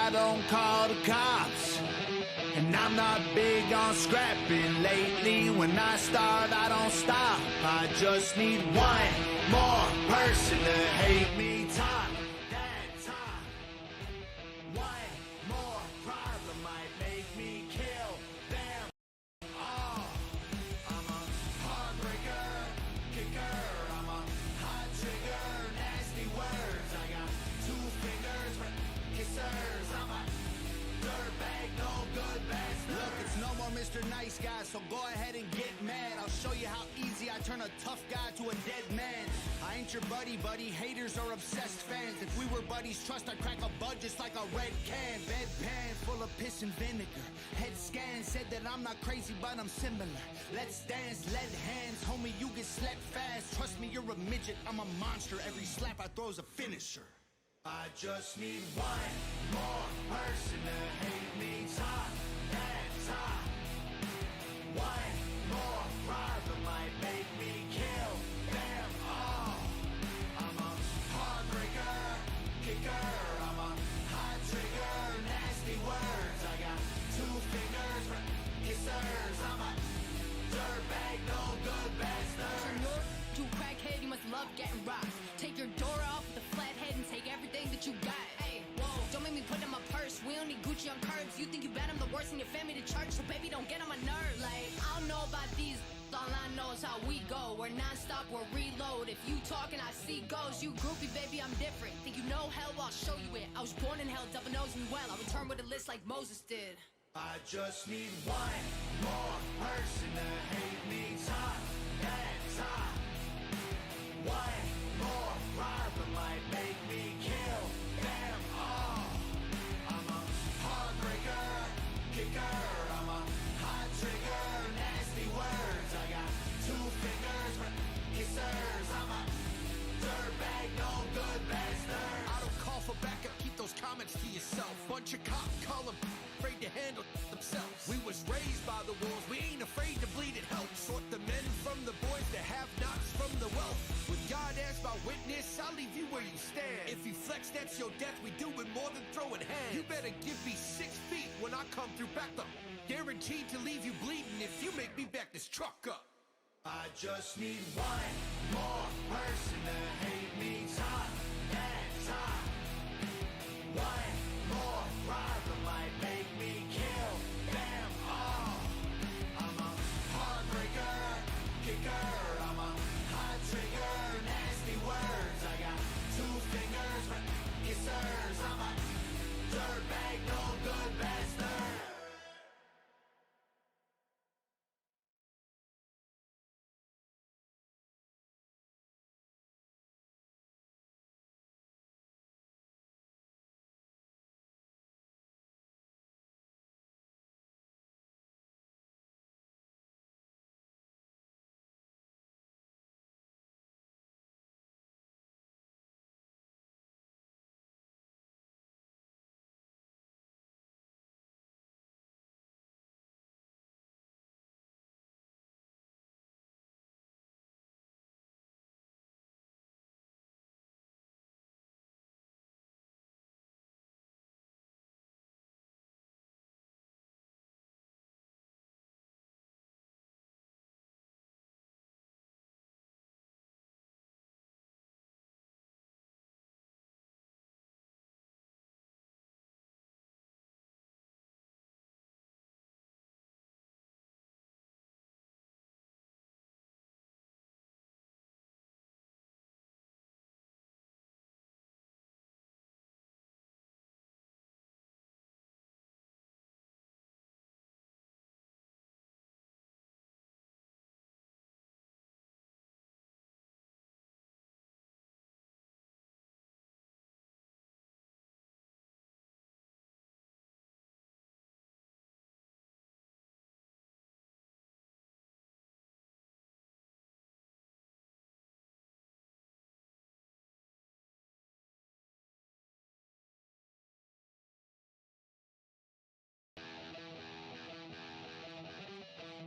I don't call the cops. And I'm not big on scrapping lately. When I start, I don't stop. I just need one more person to hate me. Time that time. One more problem might make me kill them all. I'm a heartbreaker, kicker. I'm a hot trigger, nasty words. I got two fingers for kissers. I'm a dirtbag, no good bastard. Look, it's no more Mr. Nice Guy, so go ahead and get mad. I'll show you how easy I turn a tough guy to a dead man. I ain't your buddy, haters are obsessed fans. If we were buddies, trust I'd crack a bud just like a red can. Bedpan full of piss and vinegar. Head scan said that I'm not crazy, but I'm similar. Let's dance, lead hands, homie, you get slept fast. Trust me, you're a midget, I'm a monster. Every slap I throw's a finisher. I just need one more person to hate me. Time that time. One more problem might make me kill them all. I'm a heartbreaker, kicker. I'm a hot trigger, nasty words. I got two fingers for kissers. I'm a dirtbag, no good bastard. You crackhead, you must love getting rocked. Take your door off with a flat head and take everything that you got. Hey, whoa, don't make me put in my purse. We don't need Gucci on curbs. You think you bad, I'm the worst in your family to church. So baby, don't get on my nerves. Like, I don't know about these, all I know is how we go. We're non-stop, we're reload. If you talking, I see ghosts. You groupie, baby, I'm different. Think you know hell? Well, I'll show you it. I was born in hell, devil knows me well. I return with a list like Moses did. I just need one more person to hate me. Time that time. One more problem might make me kill them all. I'm a heartbreaker, kicker. I'm a hot trigger, nasty words. I got two fingers for kissers. I'm a dirtbag, no good bastard. I don't call for backup, keep those comments to yourself. Bunch of cops call them afraid to handle themselves. We was raised by the wolves, we ain't afraid to bleed, it helps. Sort the men from the boys, the have-nots from the wealth. With God as my witness, I'll leave you where you stand. If you flex, that's your death, we doing more than throwing hands. You better give me 6 feet when I come through back up. Guaranteed to leave you bleeding if you make me back this truck up. I just need one more person to hate me. Time that time. One more problem might make me kill them all. I'm a heartbreaker, kicker. I'm a hot trigger, nasty words. I got two fingers for kissers. I'm a dirtbag, no good bastard.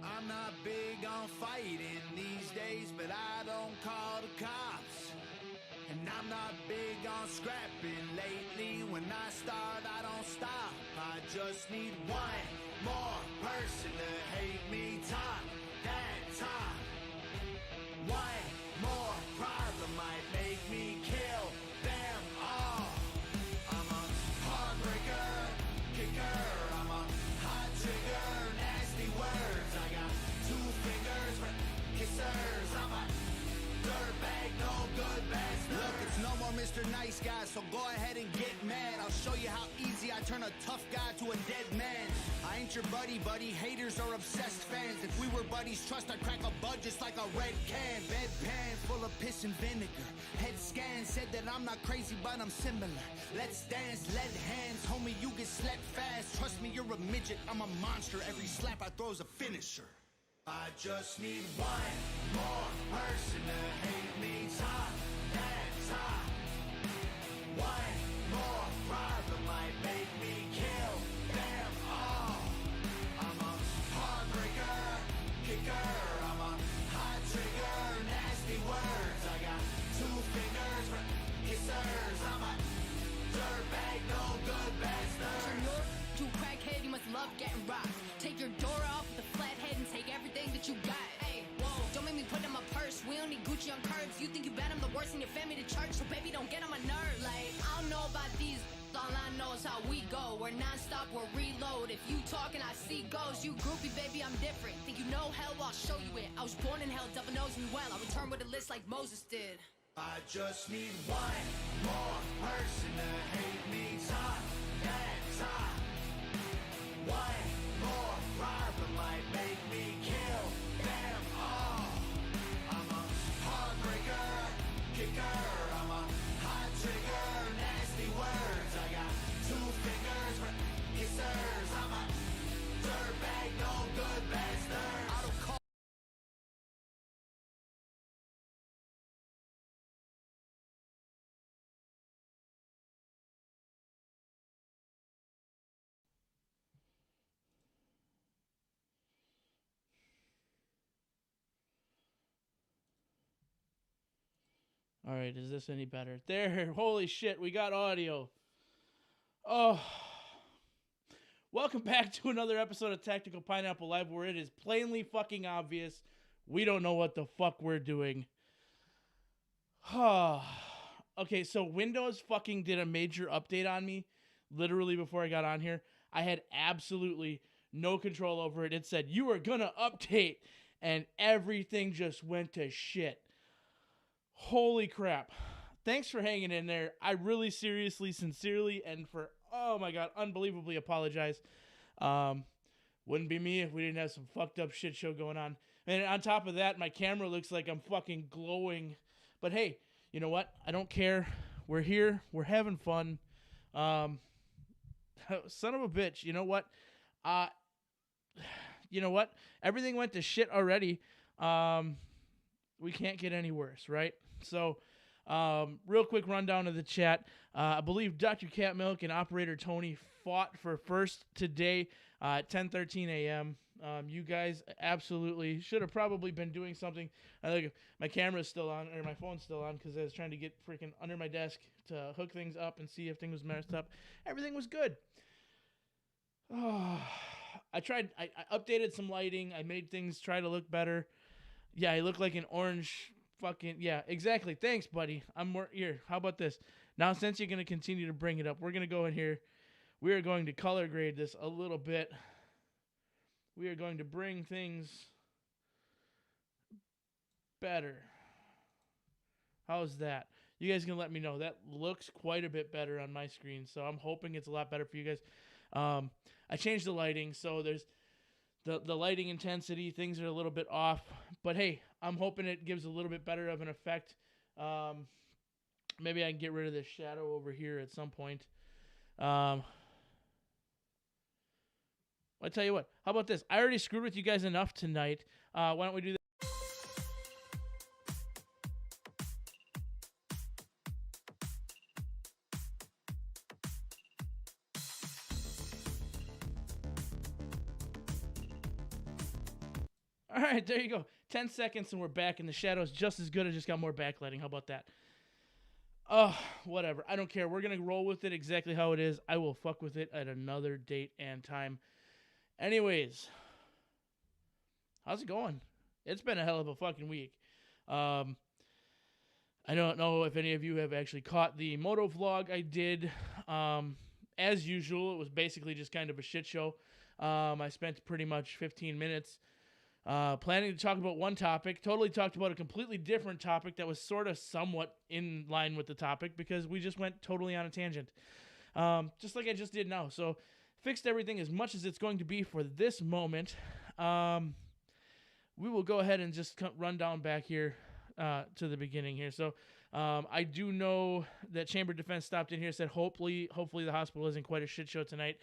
I'm not big on fighting these days, but I don't call the cops. And I'm not big on scrapping lately. When I start, I don't stop. I just need one more person to hate me. Talk that talk. One more problem might make me kill them all. I'm a heartbreaker, kicker. I'm a hot trigger, nasty words. I got 2 fingers for kissers. I'm a dirtbag, no good bastard. Look, it's no more Mr. Nice Guy, so go ahead and get mad. I'll show you how easy I turn a tough guy to a dead man. I ain't your buddy, haters are obsessed fans. If we were buddies, trust I'd crack a bud just like a red can. Bedpan full of piss and vinegar. Head scan said that I'm not crazy, but I'm similar. Let's dance, lead hands, homie, you get slept fast. Trust me, you're a midget, I'm a monster. Every slap I throw's a finisher. I just need one more person to hate me. Talk that talk. One more problem might make me kill them all. I'm a heartbreaker, kicker. I'm a hot trigger, nasty words. I got 2 fingers for kissers. I'm a dirtbag, no good bastard. You crackhead, you must love getting rocked. Take your door off with a flat head and take everything that you got. Hey, whoa, don't make me put in my purse. We don't need Gucci on curves. You think you bad, I'm the worst in your family to church. So baby, don't get on my nerves. Like, I don't know about these, all I know is how we go. We're non-stop, we're reload. If you talking, I see ghosts. You groupie, baby, I'm different. Think you know hell? I'll show you it. I was born in hell, devil knows me well. I return with a list like Moses did. I just need one more person to hate me. Talk that talk. One more problem might make me kill them all. I'm a heartbreaker, kicker. I'm a hot trigger, nasty words. I got 2 fingers for kissers. I'm a dirtbag, no good bastard. I don't call. All right, is this any better? There, holy shit, we got audio. Oh. Welcome back to another episode of Tactical Pineapple Live, where it is plainly fucking obvious we don't know what the fuck we're doing. Okay, so Windows fucking did a major update on me literally before I got on here. I had absolutely no control over it. It said, you are gonna update, and everything just went to shit. Holy crap. Thanks for hanging in there. I really seriously, sincerely, and for, oh my god, unbelievably apologize. Wouldn't be me if we didn't have some fucked up shit show going on. And on top of that, my camera looks like I'm fucking glowing. But hey, you know what? I don't care. We're here. We're having fun. Son of a bitch. You know what? You know what? Everything went to shit already. We can't get any worse, right? So, real quick rundown of the chat. I believe Dr. Catmilk and Operator Tony fought for first today at 10:13 a.m. You guys absolutely should have probably been doing something. I think my camera's still on, or my phone's still on, because I was trying to get freaking under my desk to hook things up and see if things was messed up. Everything was good. Oh, I updated some lighting. I made things try to look better. Yeah, I look like an orange fucking... Yeah, exactly. Thanks, buddy. I'm more... Here, how about this? Now, since you're going to continue to bring it up, we're going to go in here. We are going to color grade this a little bit. We are going to bring things better. How's that? You guys can let me know. That looks quite a bit better on my screen, so I'm hoping it's a lot better for you guys. I changed the lighting, so there's... The lighting intensity, things are a little bit off. But hey, I'm hoping it gives a little bit better of an effect. Maybe I can get rid of this shadow over here at some point. I tell you what, how about this? I already screwed with you guys enough tonight. Why don't we do that? All right, there you go. 10 seconds and we're back, and the shadow's just as good. I just got more backlighting. How about that? Whatever. I don't care. We're going to roll with it exactly how it is. I will fuck with it at another date and time. Anyways, how's it going? It's been a hell of a fucking week. I don't know if any of you have actually caught the moto vlog I did. As usual, it was basically just kind of a shit show. I spent pretty much 15 minutes planning to talk about one topic. Totally talked about a completely different topic that was sort of somewhat in line with the topic because we just went totally on a tangent. Just like I just did now. So fixed everything as much as it's going to be for this moment. We will go ahead and just run down back here to the beginning here. So I do know that Chamber Defense stopped in here, said hopefully the hospital isn't quite a shit show tonight.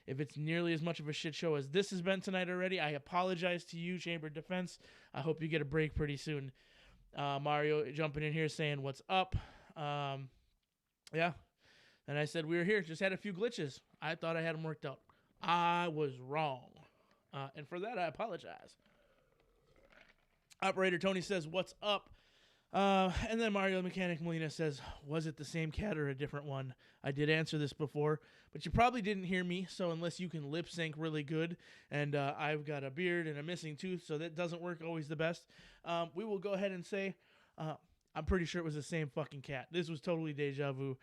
If it's nearly as much of a shit show as this has been tonight already, I apologize to you, Chamber Defense. I hope you get a break pretty soon. Mario jumping in here saying what's up. Yeah. And I said we were here, just had a few glitches. I thought I had them worked out. I was wrong. And for that, I apologize. Operator Tony says, what's up? And then Mario the Mechanic Molina says, was it the same cat or a different one? I did answer this before, but you probably didn't hear me, so unless you can lip sync really good, and I've got a beard and a missing tooth, so that doesn't work always the best, we will go ahead and say, I'm pretty sure it was the same fucking cat. This was totally deja vu.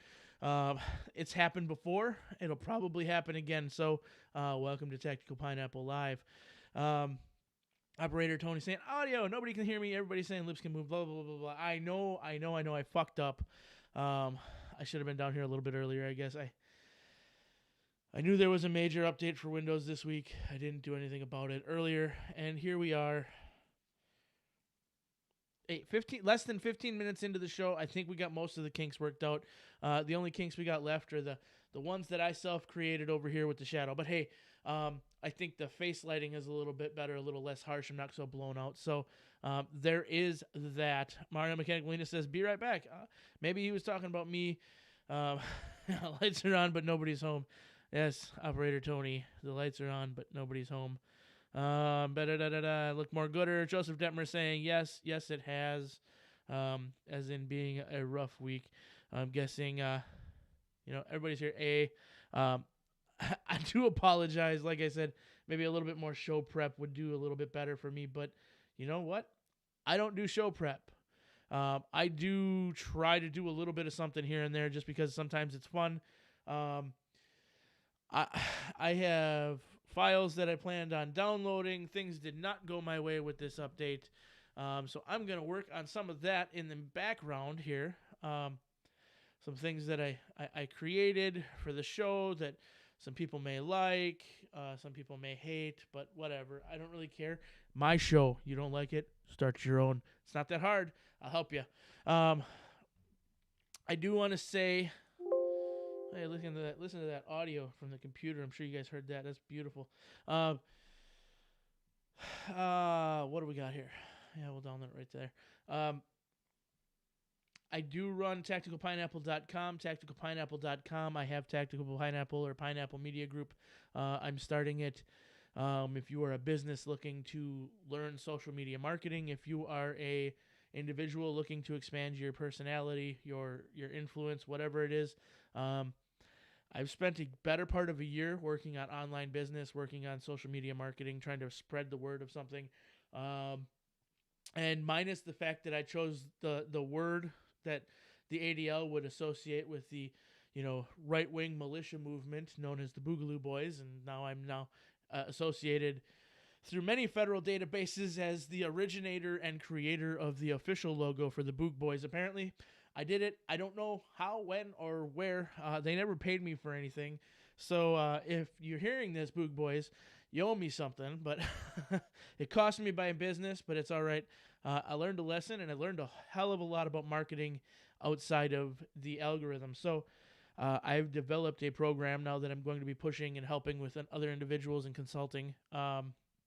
It's happened before. It'll probably happen again, so welcome to Tactical Pineapple Live. Operator Tony saying, audio, nobody can hear me. Everybody's saying lips can move, blah, blah, blah, blah, blah. I know. I fucked up. I should have been down here a little bit earlier, I guess. I knew there was a major update for Windows this week. I didn't do anything about it earlier. And here we are. Less than 15 minutes into the show. I think we got most of the kinks worked out. The only kinks we got left are the ones that I self-created over here with the shadow. But hey, I think the face lighting is a little bit better, a little less harsh. I'm not so blown out. So there is that. Mario Mechanic Molina says, be right back. Maybe he was talking about me. Lights are on, but nobody's home. Yes, Operator Tony, the lights are on, but nobody's home. Look more gooder. Joseph Detmer saying, yes, it has. As in being a rough week. I'm guessing, everybody's here. I do apologize. Like I said, maybe a little bit more show prep would do a little bit better for me. But you know what? I don't do show prep. I do try to do a little bit of something here and there just because sometimes it's fun. I have files that I planned on downloading. Things did not go my way with this update. So I'm going to work on some of that in the background here. Some things that I created for the show that some people may like, some people may hate, but whatever. I don't really care. My show. You don't like it? Start your own. It's not that hard. I'll help you. I do want to say, hey, listen to that audio from the computer. I'm sure you guys heard that. That's beautiful. What do we got here? Yeah, we'll download it right there. I do run tacticalpineapple.com, tacticalpineapple.com. I have Tactical Pineapple or Pineapple Media Group. I'm starting it. If you are a business looking to learn social media marketing, if you are a individual looking to expand your personality, your influence, whatever it is, I've spent a better part of a year working on online business, working on social media marketing, trying to spread the word of something. And minus the fact that I chose the word that the ADL would associate with the, right-wing militia movement known as the Boogaloo Boys, and now I'm associated through many federal databases as the originator and creator of the official logo for the Boog Boys. Apparently, I did it. I don't know how, when, or where. They never paid me for anything. So if you're hearing this, Boog Boys, you owe me something, but it cost me by business, but it's all right. I learned a lesson, and I learned a hell of a lot about marketing outside of the algorithm. So I've developed a program now that I'm going to be pushing and helping with other individuals and consulting,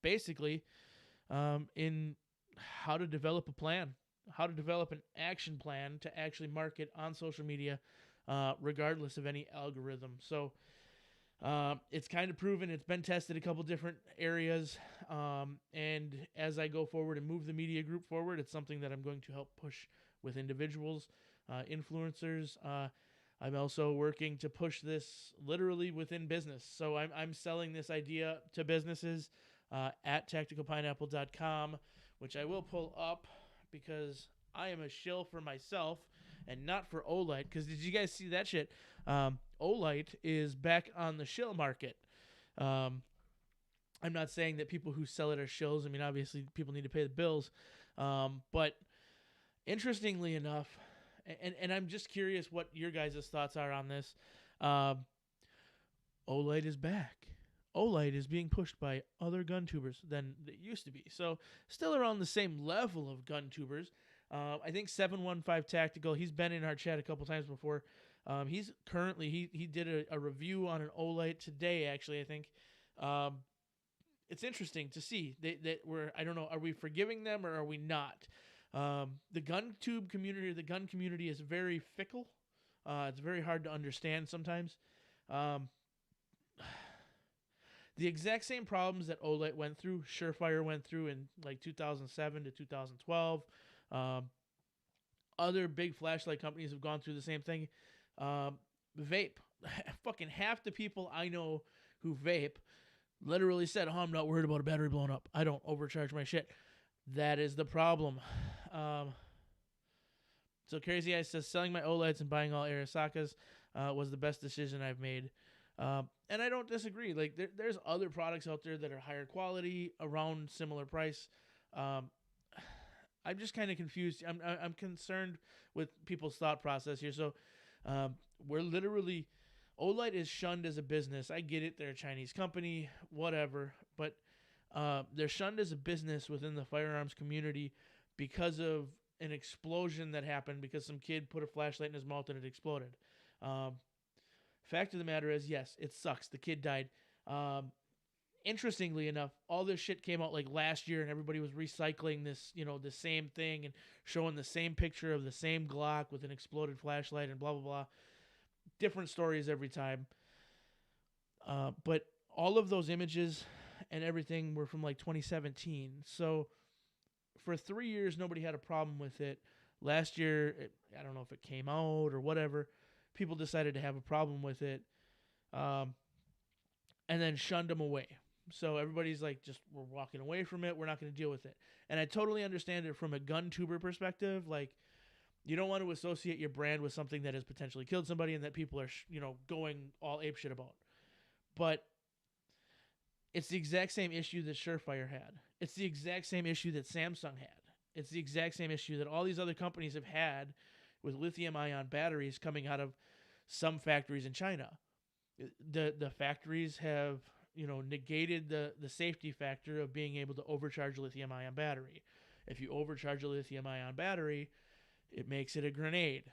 basically in how to develop a plan, how to develop an action plan to actually market on social media, regardless of any algorithm. So it's kind of proven. It's been tested a couple different areas. And as I go forward and move the media group forward, it's something that I'm going to help push with individuals. influencers. I'm also working to push this literally within business. So I'm selling this idea to businesses at tacticalpineapple.com, which I will pull up because I am a shill for myself and not for Olight. Because did you guys see that shit? Olight is back on the shill market. I'm not saying that people who sell it are shills. I mean, obviously, people need to pay the bills. But interestingly enough, and I'm just curious what your guys' thoughts are on this. Olight is back. Olight is being pushed by other gun tubers than it used to be. So still around the same level of gun tubers. I think 715 Tactical, he's been in our chat a couple times before. He's currently, he did a review on an Olight today, actually, I think. It's interesting to see that I don't know, are we forgiving them or are we not? The gun tube community, the gun community is very fickle. It's very hard to understand sometimes. The exact same problems that Olight went through, Surefire went through in like 2007 to 2012. Other big flashlight companies have gone through the same thing. Vape. Fucking half the people I know who vape literally said, "Oh, I'm not worried about a battery blowing up. I don't overcharge my shit." That is the problem. So Crazy Eyes says, selling my Olights and buying all Arisakas was the best decision I've made. And I don't disagree. Like there's other products out there that are higher quality, around similar price. I'm just kind of confused. I'm concerned with people's thought process here. So we're literally, Olight is shunned as a business. I get it. They're a Chinese company, whatever. But they're shunned as a business within the firearms community because of an explosion that happened because some kid put a flashlight in his mouth and it exploded. Fact of the matter is, yes, it sucks. The kid died. Interestingly enough, all this shit came out like last year and everybody was recycling this, the same thing and showing the same picture of the same Glock with an exploded flashlight and blah, blah, blah. Different stories every time. But all of those images and everything were from like 2017. So for 3 years, nobody had a problem with it. Last year, I don't know if it came out or whatever. People decided to have a problem with it. And then shunned them away. So everybody's like, we're walking away from it. We're not going to deal with it. And I totally understand it from a gun tuber perspective. Like, you don't want to associate your brand with something that has potentially killed somebody and that people are, going all apeshit about. But it's the exact same issue that Surefire had. It's the exact same issue that Samsung had. It's the exact same issue that all these other companies have had with lithium-ion batteries coming out of some factories in China. The factories have, negated the safety factor of being able to overcharge a lithium-ion battery. If you overcharge a lithium-ion battery, it makes it a grenade.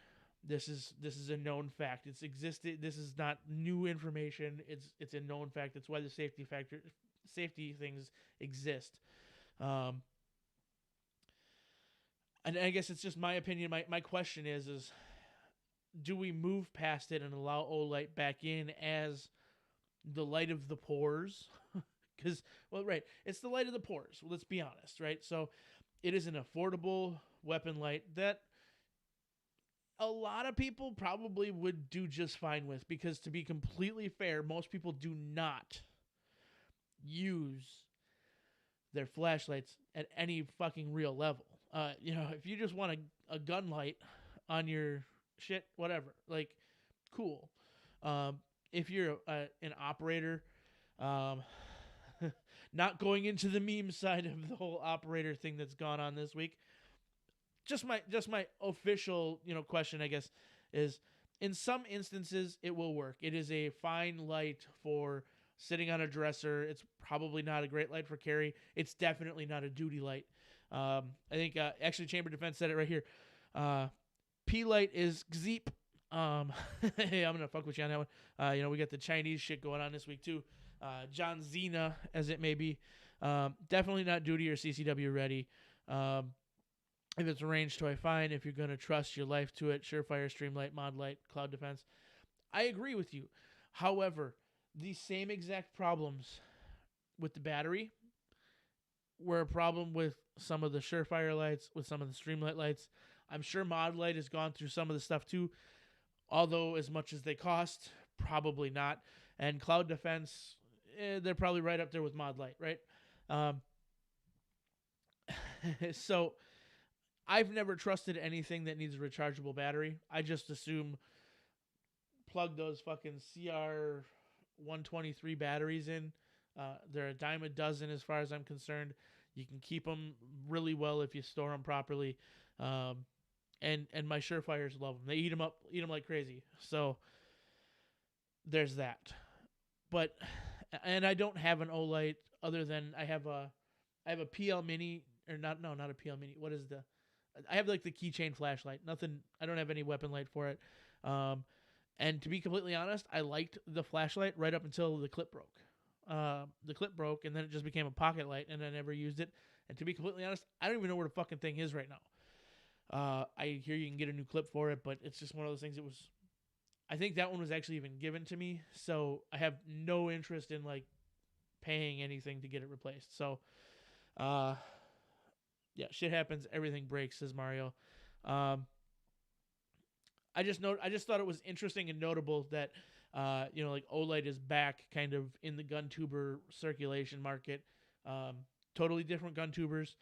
This is a known fact. It's existed. This is not new information. It's a known fact. That's why the safety things exist. And I guess it's just my opinion. My question is do we move past it and allow Olight back in as the light of the pores? Because, right, it's the light of the pores. Let's be honest, right? So it is an affordable weapon light that a lot of people probably would do just fine with, because to be completely fair, most people do not use their flashlights at any fucking real level. If you just want a gun light on your shit, whatever, like, cool. If you're an operator, not going into the meme side of the whole operator thing that's gone on this week, just my official, question, I guess, is in some instances it will work. It is a fine light for sitting on a dresser. It's probably not a great light for carry. It's definitely not a duty light. I think actually Chamber Defense said it right here. P-light is Gzeep. Hey, I'm gonna fuck with you on that one. We got the Chinese shit going on this week too. John Zena, as it may be, definitely not duty or CCW ready. If it's a range toy, fine. If you're gonna trust your life to it, Surefire, Streamlight, Modlight, Cloud Defense, I agree with you. However, the same exact problems with the battery were a problem with some of the Surefire lights, with some of the Streamlight lights. I'm sure Mod Light has gone through some of the stuff too, although as much as they cost, probably not. And Cloud Defense, they're probably right up there with Mod Light, right? So I've never trusted anything that needs a rechargeable battery. I just assume plug those fucking CR 123 batteries in. They're a dime a dozen as far as I'm concerned. You can keep them really well if you store them properly. And my Surefires love them. They eat them like crazy. So there's that. But and I don't have an Olight other than I have a PL Mini or not a PL Mini. What is I have like the keychain flashlight. Nothing. I don't have any weapon light for it. And to be completely honest, I liked the flashlight right up until the clip broke. The clip broke, and then it just became a pocket light, and I never used it. And to be completely honest, I don't even know where the fucking thing is right now. I hear you can get a new clip for it, but it's just one of those things. I think that one was actually even given to me, so I have no interest in like paying anything to get it replaced. So, yeah, shit happens. Everything breaks, says Mario. I just thought it was interesting and notable that, like Olight is back kind of in the gun tuber circulation market. Totally different gun tubers.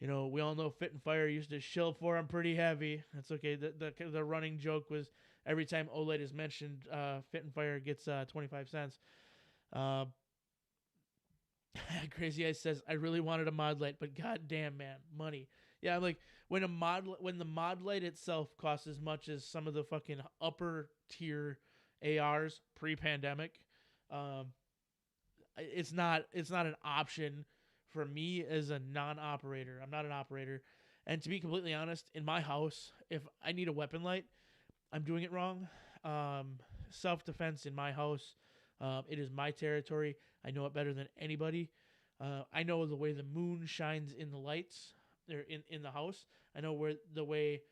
We all know Fit and Fire used to shill for them pretty heavy. That's okay. The running joke was every time Olight is mentioned, Fit and Fire gets 25 cents. Crazy Eyes says, I really wanted a Mod Light, but goddamn, man, money. Yeah, like when the Mod Light itself costs as much as some of the fucking upper tier ARs pre-pandemic, it's not an option for me as a non-operator. I'm not an operator, and to be completely honest, in my house, if I need a weapon light, I'm doing it wrong. Self-defense in my house, it is my territory. I know it better than anybody. I know the way the moon shines in the lights, or in the house. I know the way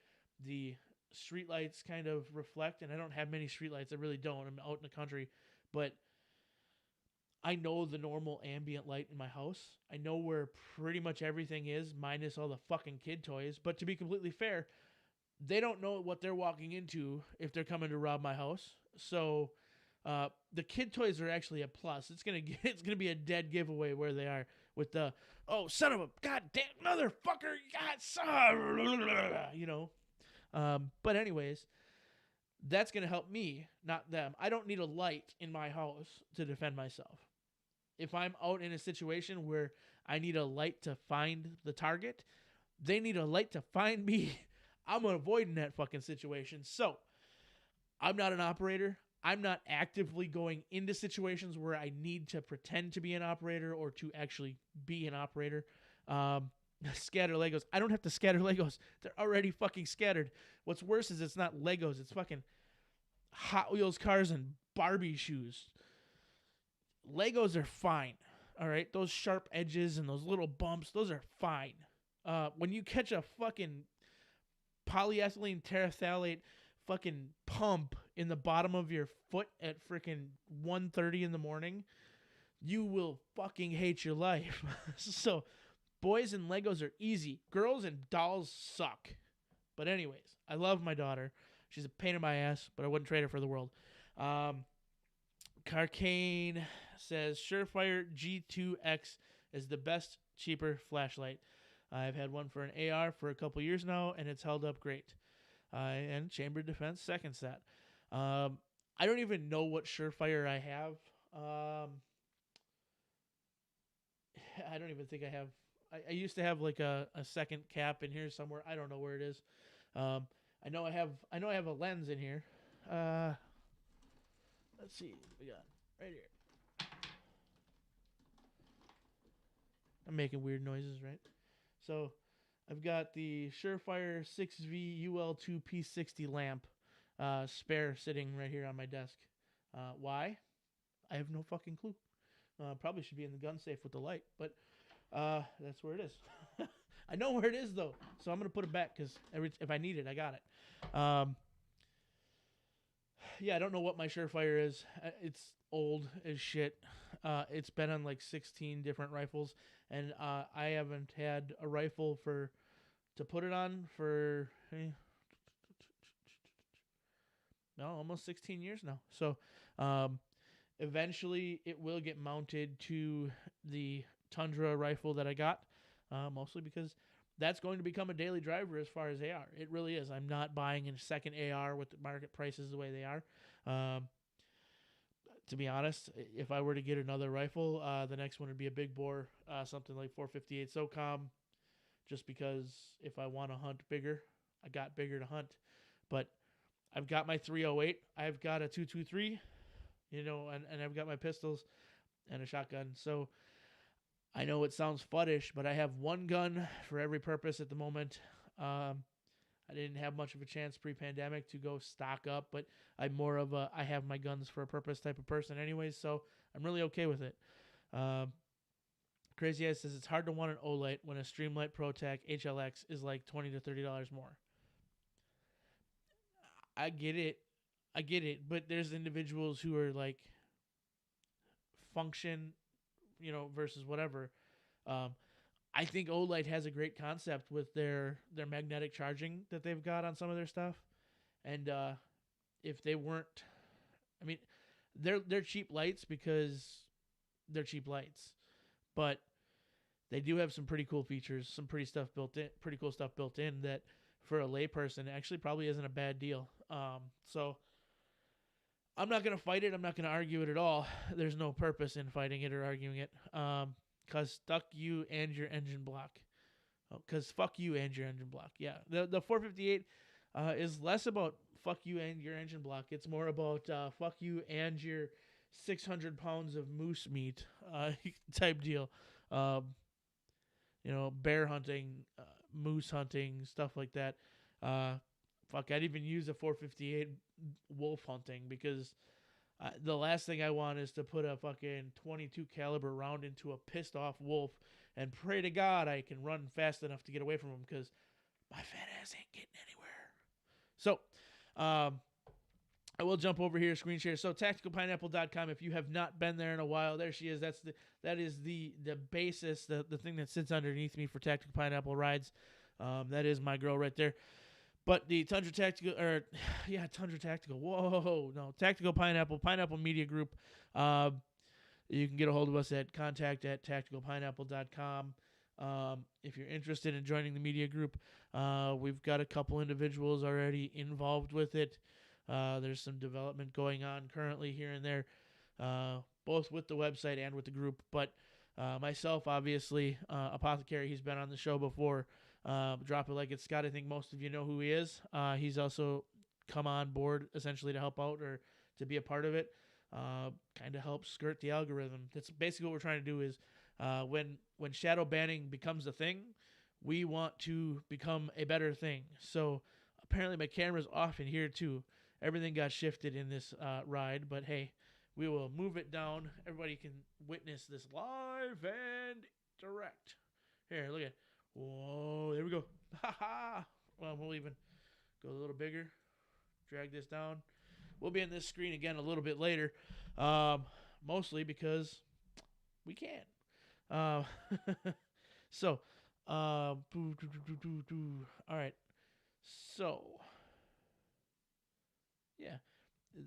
the street lights kind of reflect, and I don't have many street lights. I really don't. I'm out in the country, but I know the normal ambient light in my house. I know where pretty much everything is, minus all the fucking kid toys. But to be completely fair, they don't know what they're walking into if they're coming to rob my house. So the kid toys are actually a plus. It's gonna be a dead giveaway where they are with the son of a goddamn motherfucker, But anyways, that's gonna help me, not them. I don't need a light in my house to defend myself. If I'm out in a situation where I need a light to find the target, they need a light to find me. I'm avoiding that fucking situation. So I'm not an operator. I'm not actively going into situations where I need to pretend to be an operator or to actually be an operator. Scatter Legos. I don't have to scatter Legos. They're already fucking scattered. What's worse is it's not Legos. It's fucking Hot Wheels cars and Barbie shoes. Legos are fine. All right? Those sharp edges and those little bumps, those are fine. When you catch a fucking polyethylene terephthalate fucking pump in the bottom of your foot at freaking 1:30 in the morning, you will fucking hate your life. So boys and Legos are easy. Girls and dolls suck. But anyways, I love my daughter. She's a pain in my ass, but I wouldn't trade her for the world. Carcane says Surefire G2X is the best, cheaper flashlight. I've had one for an AR for a couple years now, and it's held up great. And Chamber Defense seconds that. I don't even know what Surefire I have. I don't even think I have. I used to have like a second cap in here somewhere. I don't know where it is. I know I have a lens in here. Let's see what we got right here. I'm making weird noises, right? So I've got the Surefire 6V UL2 P60 lamp spare sitting right here on my desk. Why? I have no fucking clue. Probably should be in the gun safe with the light, but that's where it is. I know where it is though, so I'm gonna put it back because if I need it, I got it. Yeah, I don't know what my Surefire is. It's old as shit. It's been on like 16 different rifles, and I haven't had a rifle for to put it on for almost 16 years now. So eventually it will get mounted to the Tundra rifle that I got, mostly because that's going to become a daily driver as far as AR. It really is. I'm not buying a second AR with the market prices the way they are. To be honest, if I were to get another rifle, the next one would be a big bore, something like 458 SOCOM, just because if I want to hunt bigger, I got bigger to hunt. But I've got my 308, I've got a 223, and I've got my pistols and a shotgun. So I know it sounds fuddish, but I have one gun for every purpose at the moment. I didn't have much of a chance pre-pandemic to go stock up, but I'm more of a I have my guns for a purpose type of person anyways, so I'm really okay with it. Crazy Eyes says it's hard to want an Olight when a Streamlight ProTac HLX is like $20 to $30 more. I get it, but there's individuals who are like function, versus whatever. I think Olight has a great concept with their magnetic charging that they've got on some of their stuff, and if they weren't, I mean, they're cheap lights because they're cheap lights, but they do have some pretty cool features, some pretty cool stuff built in that for a layperson actually probably isn't a bad deal. So I'm not gonna fight it. I'm not gonna argue it at all. There's no purpose in fighting it or arguing it. Cause fuck you and your engine block. Cause fuck you and your engine block. Yeah, the 458 is less about fuck you and your engine block. It's more about fuck you and your 600 pounds of moose meat type deal. Bear hunting, moose hunting, stuff like that. I'd even use a 458 wolf hunting because the last thing I want is to put a fucking 22 caliber round into a pissed off wolf and pray to God I can run fast enough to get away from him because my fat ass ain't getting anywhere. So, I will jump over here, screen share. So tacticalpineapple.com. If you have not been there in a while, there she is. That is the basis, the thing that sits underneath me for Tactical Pineapple rides. That is my girl right there. But the Tundra Tactical, Whoa, no, Tactical Pineapple Media Group. You can get a hold of us at contact@tacticalpineapple.com. If you're interested in joining the media group, we've got a couple individuals already involved with it. There's some development going on currently here and there, both with the website and with the group. But myself, obviously, Apothecary, he's been on the show before. Drop It Like It's Scott. I think most of you know who he is. He's also come on board essentially to help out or to be a part of it. Kind of help skirt the algorithm. That's basically what we're trying to do is when shadow banning becomes a thing, we want to become a better thing. So apparently my camera's off in here too. Everything got shifted in this ride, but hey, we will move it down. Everybody can witness this live and direct. Here, look at. Whoa, there we go. Ha ha. Well, we'll even go a little bigger. Drag this down. We'll be in this screen again a little bit later. Mostly because we can. So, all right. So, yeah,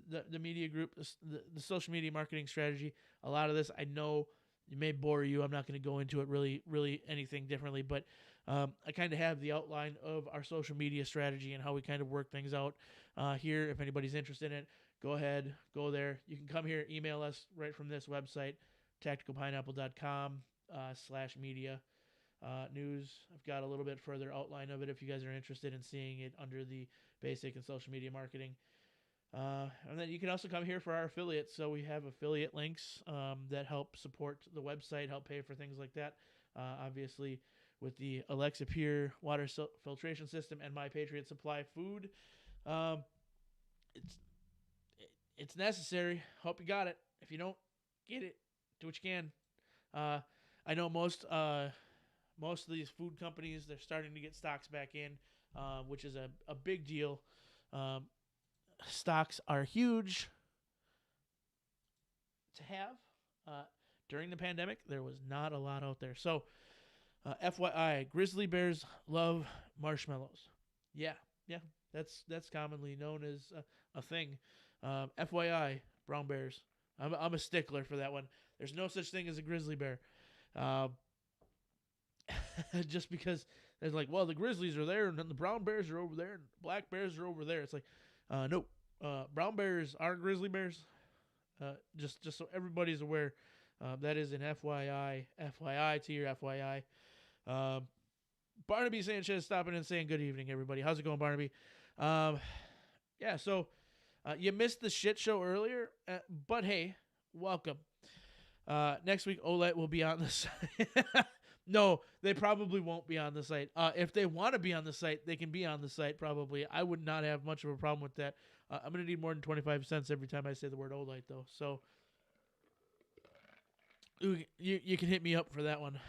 the media group, the social media marketing strategy. A lot of this, I know, it may bore you. I'm not going to go into it really anything differently, but I kind of have the outline of our social media strategy and how we kind of work things out here. If anybody's interested in it, go ahead, go there. You can come here, email us right from this website, tacticalpineapple.com/media news. I've got a little bit further outline of it if you guys are interested in seeing it under the basic and social media marketing. And then you can also come here for our affiliates. So we have affiliate links that help support the website, help pay for things like that. Obviously, with the Alexa Pure water filtration system and My Patriot Supply food, it's necessary. Hope you got it. If you don't get it, do what you can. I know most of these food companies, they're starting to get stocks back in, which is a big deal. Stocks are huge to have. During the pandemic, there was not a lot out there. So FYI, grizzly bears love marshmallows. Yeah, yeah, that's commonly known as a thing. FYI, brown bears. I'm a stickler for that one. There's no such thing as a grizzly bear. Um, just because there's like, well, the grizzlies are there, and then the brown bears are over there, and black bears are over there. It's like, no, brown bears aren't grizzly bears. Just so everybody's aware, that is an FYI to your FYI. Barnaby Sanchez stopping and saying good evening, everybody. How's it going, Barnaby? Yeah, so you missed the shit show earlier, but hey, welcome. Next week, Olet will be on the site. No, they probably won't be on the site. If they want to be on the site, they can be on the site probably. I would not have much of a problem with that. I'm going to need more than 25 cents every time I say the word Olet, though. So you can hit me up for that one.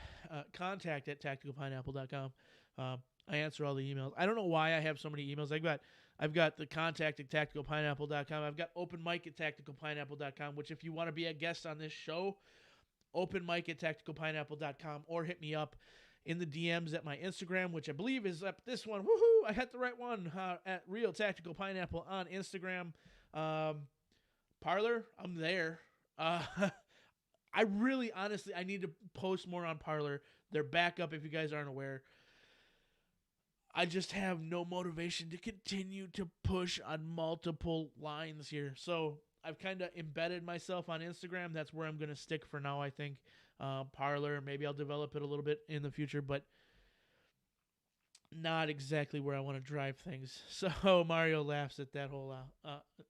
Contact at tacticalpineapple.com. I answer all the emails. I don't know why I have so many emails. I've got the contact at tacticalpineapple.com. I've got open mic at tacticalpineapple.com, which if you want to be a guest on this show, open mic at tacticalpineapple.com, or hit me up in the DMs at my Instagram, which I believe is up this one. Woohoo! I had the right one, at Real Tactical Pineapple on Instagram. Parler, I'm there. I really, honestly, I need to post more on Parler. They're back up if you guys aren't aware. I just have no motivation to continue to push on multiple lines here. So I've kind of embedded myself on Instagram. That's where I'm going to stick for now, I think. Parler, maybe I'll develop it a little bit in the future, but not exactly where I want to drive things. So Mario laughs at that whole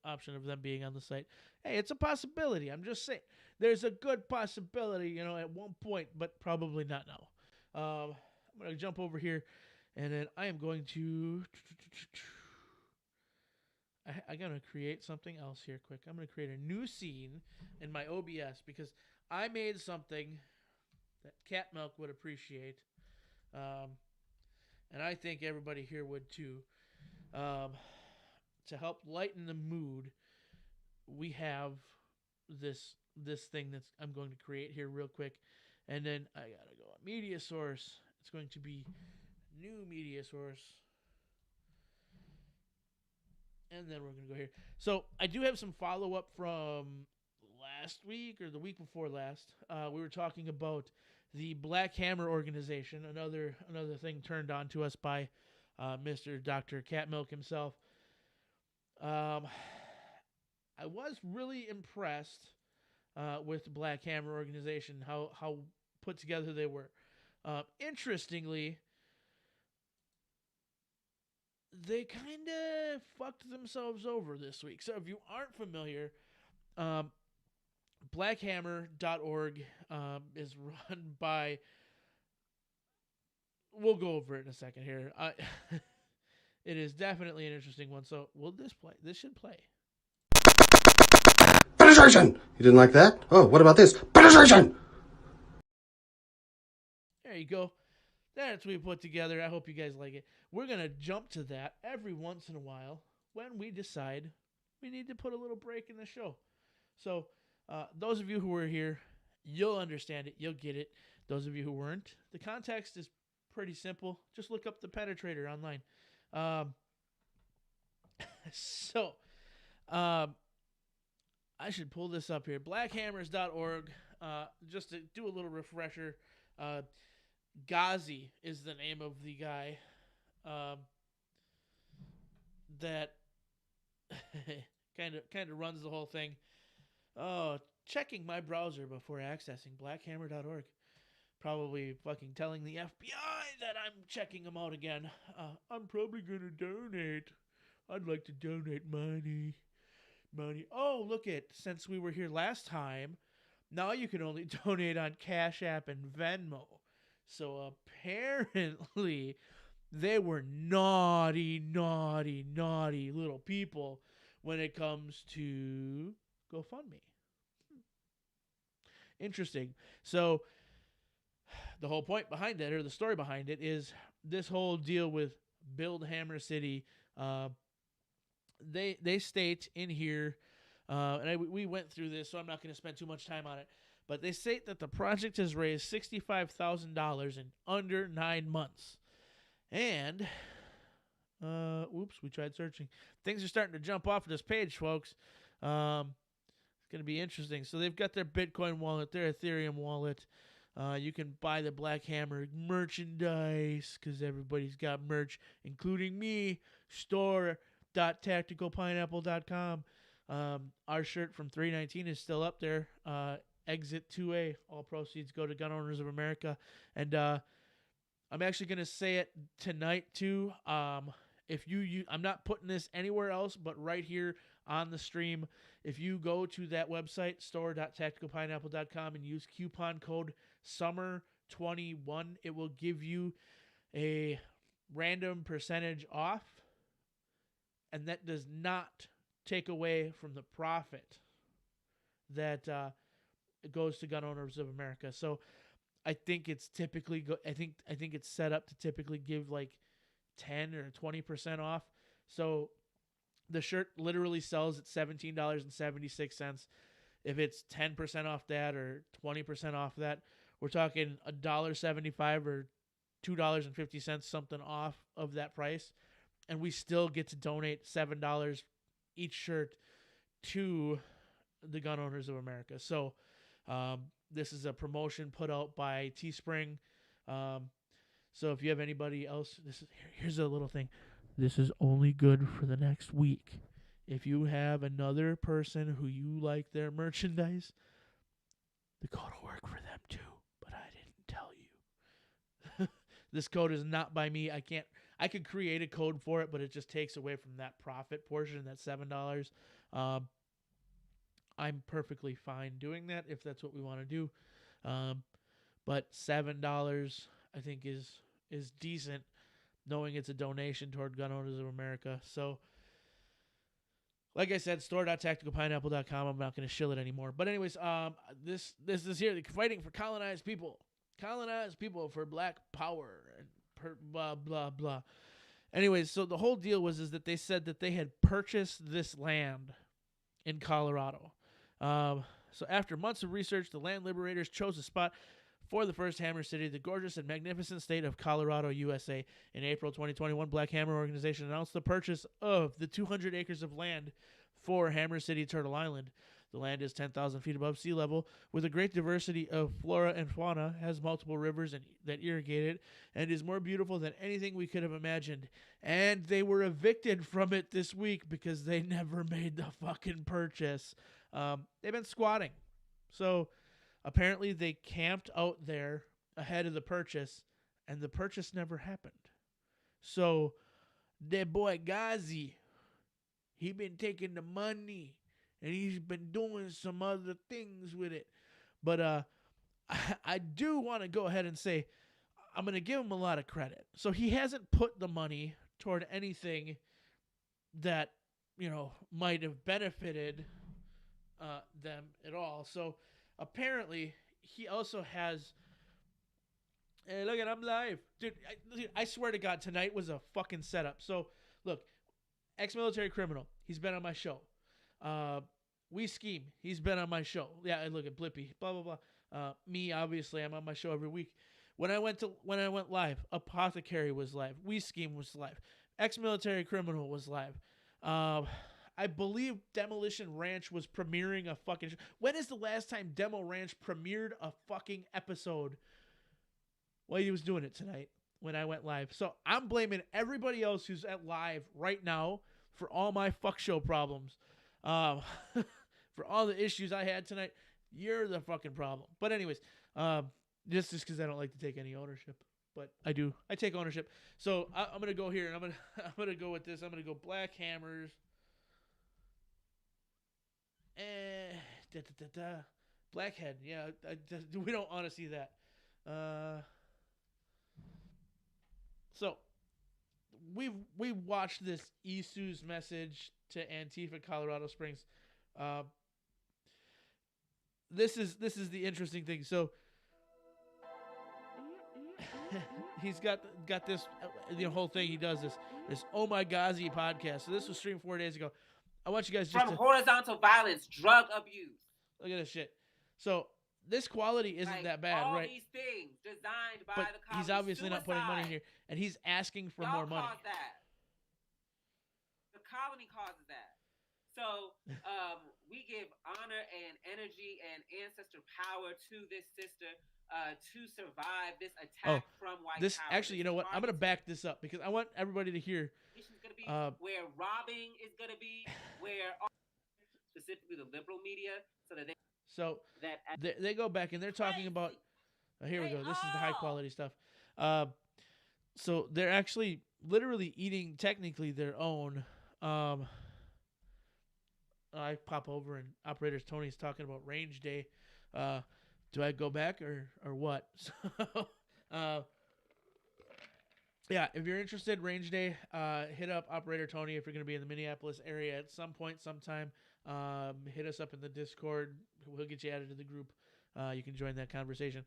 option of them being on the site. Hey, it's a possibility. I'm just saying. There's a good possibility, at one point, but probably not now. I'm going to jump over here, and then I am going to... I'm going to create something else here quick. I'm going to create a new scene in my OBS because I made something that Cat Milk would appreciate. And I think everybody here would too. To help lighten the mood, we have this thing that I'm going to create here real quick. And then I got to go on media source. It's going to be new media source. And then we're going to go here. So I do have some follow-up from last week or the week before last. We were talking about the Black Hammer organization, another thing turned on to us by Mr. Dr. Cat Milk himself. I was really impressed with the Black Hammer organization, how put together they were. Interestingly, they kind of fucked themselves over this week. So if you aren't familiar, blackhammer.org is run by... We'll go over it in a second here. It is definitely an interesting one. So will this play? This should play. Penetration! You didn't like that? Oh, what about this? Penetration! There you go. That's what we put together. I hope you guys like it. We're going to jump to that every once in a while when we decide we need to put a little break in the show. So those of you who were here, you'll understand it. You'll get it. Those of you who weren't, the context is pretty simple. Just look up the Penetrator online. I should pull this up here. Blackhammers.org. Just to do a little refresher. Ghazi is the name of the guy that kind of runs the whole thing. Oh, checking my browser before accessing blackhammer.org. Probably fucking telling the FBI that I'm checking them out again. I'm probably going to donate. I'd like to donate money. Oh, look it. Since we were here last time, now you can only donate on Cash App and Venmo. So apparently they were naughty little people when it comes to GoFundMe. Interesting. So the whole point behind it, or the story behind it, is this whole deal with Build Hammer City. They state in here, and we went through this, so I'm not going to spend too much time on it. But they say that the project has raised $65,000 in under 9 months. And, we tried searching. Things are starting to jump off of this page, folks. It's going to be interesting. So they've got their Bitcoin wallet, their Ethereum wallet. You can buy the Black Hammer merchandise because everybody's got merch, including me. Store.tacticalpineapple.com. Our shirt from 319 is still up there. Exit 2A. All proceeds go to Gun Owners of America. And I'm actually going to say it tonight, too. If you I'm not putting this anywhere else but right here on the stream. If you go to that website, store.tacticalpineapple.com, and use coupon code SUMMER21, it will give you a random percentage off. And that does not take away from the profit that goes to Gun Owners of America. So I think it's typically I think it's set up to typically give like 10 or 20% off. So the shirt literally sells at $17.76. If it's 10% off that or 20% off that, we're talking $1.75 or $2.50, something off of that price. And we still get to donate $7 each shirt to the Gun Owners of America. So this is a promotion put out by Teespring. So if you have anybody else, here's a little thing. This is only good for the next week. If you have another person who you like their merchandise, the code will work for them too. But I didn't tell you. This code is not by me. I could create a code for it, but it just takes away from that profit portion, that $7. I'm perfectly fine doing that if that's what we want to do. But $7 I think is decent, knowing it's a donation toward Gun Owners of America. So, like I said, store.tacticalpineapple.com. I'm not going to shill it anymore. But anyways, this is here, fighting for colonized people for black power and blah, blah, blah. Anyways, so the whole deal is that they said that they had purchased this land in Colorado. So after months of research, the land liberators chose a spot for the first Hammer City, the gorgeous and magnificent state of Colorado, USA. In April 2021, Black Hammer Organization announced the purchase of the 200 acres of land for Hammer City, Turtle Island. The land is 10,000 feet above sea level, with a great diversity of flora and fauna, has multiple rivers that irrigate it, and is more beautiful than anything we could have imagined. And they were evicted from it this week because they never made the fucking purchase. They've been squatting. So apparently they camped out there ahead of the purchase, and the purchase never happened. So that boy Ghazi, he been taking the money, and he's been doing some other things with it. But I do want to go ahead and say I'm going to give him a lot of credit. So he hasn't put the money toward anything that, might have benefited them at all. So apparently he also has... Hey, look at, I'm live. Dude, I swear to God, tonight was a fucking setup. So, look, ex-military criminal. He's been on my show. We Scheme. He's been on my show. Yeah, and look at Blippy. Blah, blah, blah. Me, obviously, I'm on my show every week. When I went live, Apothecary was live. We Scheme was live. Ex-military criminal was live. I believe Demolition Ranch was premiering a fucking... When is the last time Demo Ranch premiered a fucking episode? Well, he was doing it tonight when I went live. So I'm blaming everybody else who's at live right now for all my fuck show problems. For all the issues I had tonight. You're the fucking problem. But anyways, just because I don't like to take any ownership. But I do. I take ownership. So I'm going to go here, and I'm gonna go with this. I'm going to go Black Hammers. Blackhead. Yeah, we don't want to see that. So we watched this Isu's message to Antifa Colorado Springs. This is the interesting thing. So he's got this whole thing. He does this Oh My Ghazi podcast. So this was streamed 4 days ago. I want you guys just from horizontal violence, drug abuse. Look at this shit. So this quality isn't Like, that bad, all right? these things designed by But the colony. he's obviously not putting money in Suicide. here, and he's asking for Y'all more money. caused that. The colony causes that. So we give honor and energy and ancestor power to this sister to survive this attack from white This power. actually, you know what? I'm gonna back this up because I want everybody to hear. It's gonna be where robbing is gonna be, where specifically the liberal media, so that they go back and they're talking about. Here we go. This is the high quality stuff. So they're actually literally eating technically their own. I pop over and Operator Tony's talking about range day. Do I go back or what? So, yeah, if you're interested, range day, hit up Operator Tony if you're going to be in the Minneapolis area at some point, sometime. Hit us up in the Discord. We'll get you added to the group. You can join that conversation.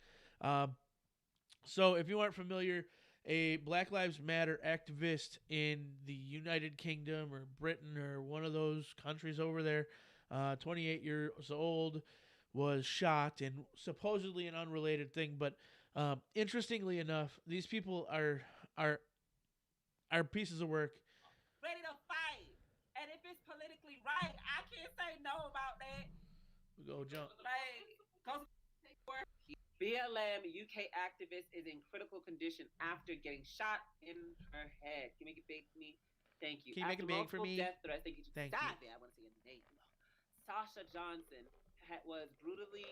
So if you aren't familiar, a Black Lives Matter activist in the United Kingdom or Britain or one of those countries over there, 28 years old, was shot in supposedly an unrelated thing. But interestingly enough, these people are pieces of work. ready to fight. And if it's politically right, I can't say no about that. Go jump. Like, BLM UK activist is in critical condition after getting shot in her head. Can you make it big for me? Thank you. Can you make it big for me? Death threats, thank you. Thank you. I want to say your name. Sasha Johnson was brutally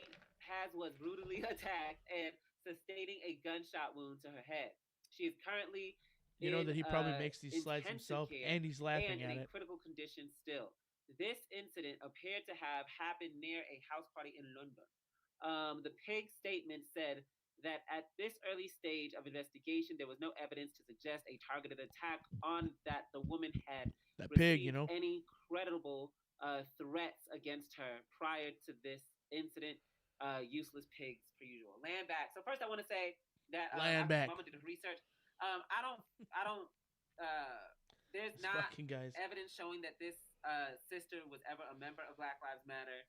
attacked and sustaining a gunshot wound to her head. She is currently You know that he probably makes these slides intensive himself, care and he's laughing and at in it. critical condition still. This incident appeared to have happened near a house party in London. The pig statement said that at this early stage of investigation, there was no evidence to suggest a targeted attack on that the woman had That received pig, you know. any credible threats against her prior to this incident. Useless pigs per usual. Land back. So first, I want to say that Land back. Mama did the research. I don't. There's These not fucking guys. evidence showing that this sister was ever a member of Black Lives Matter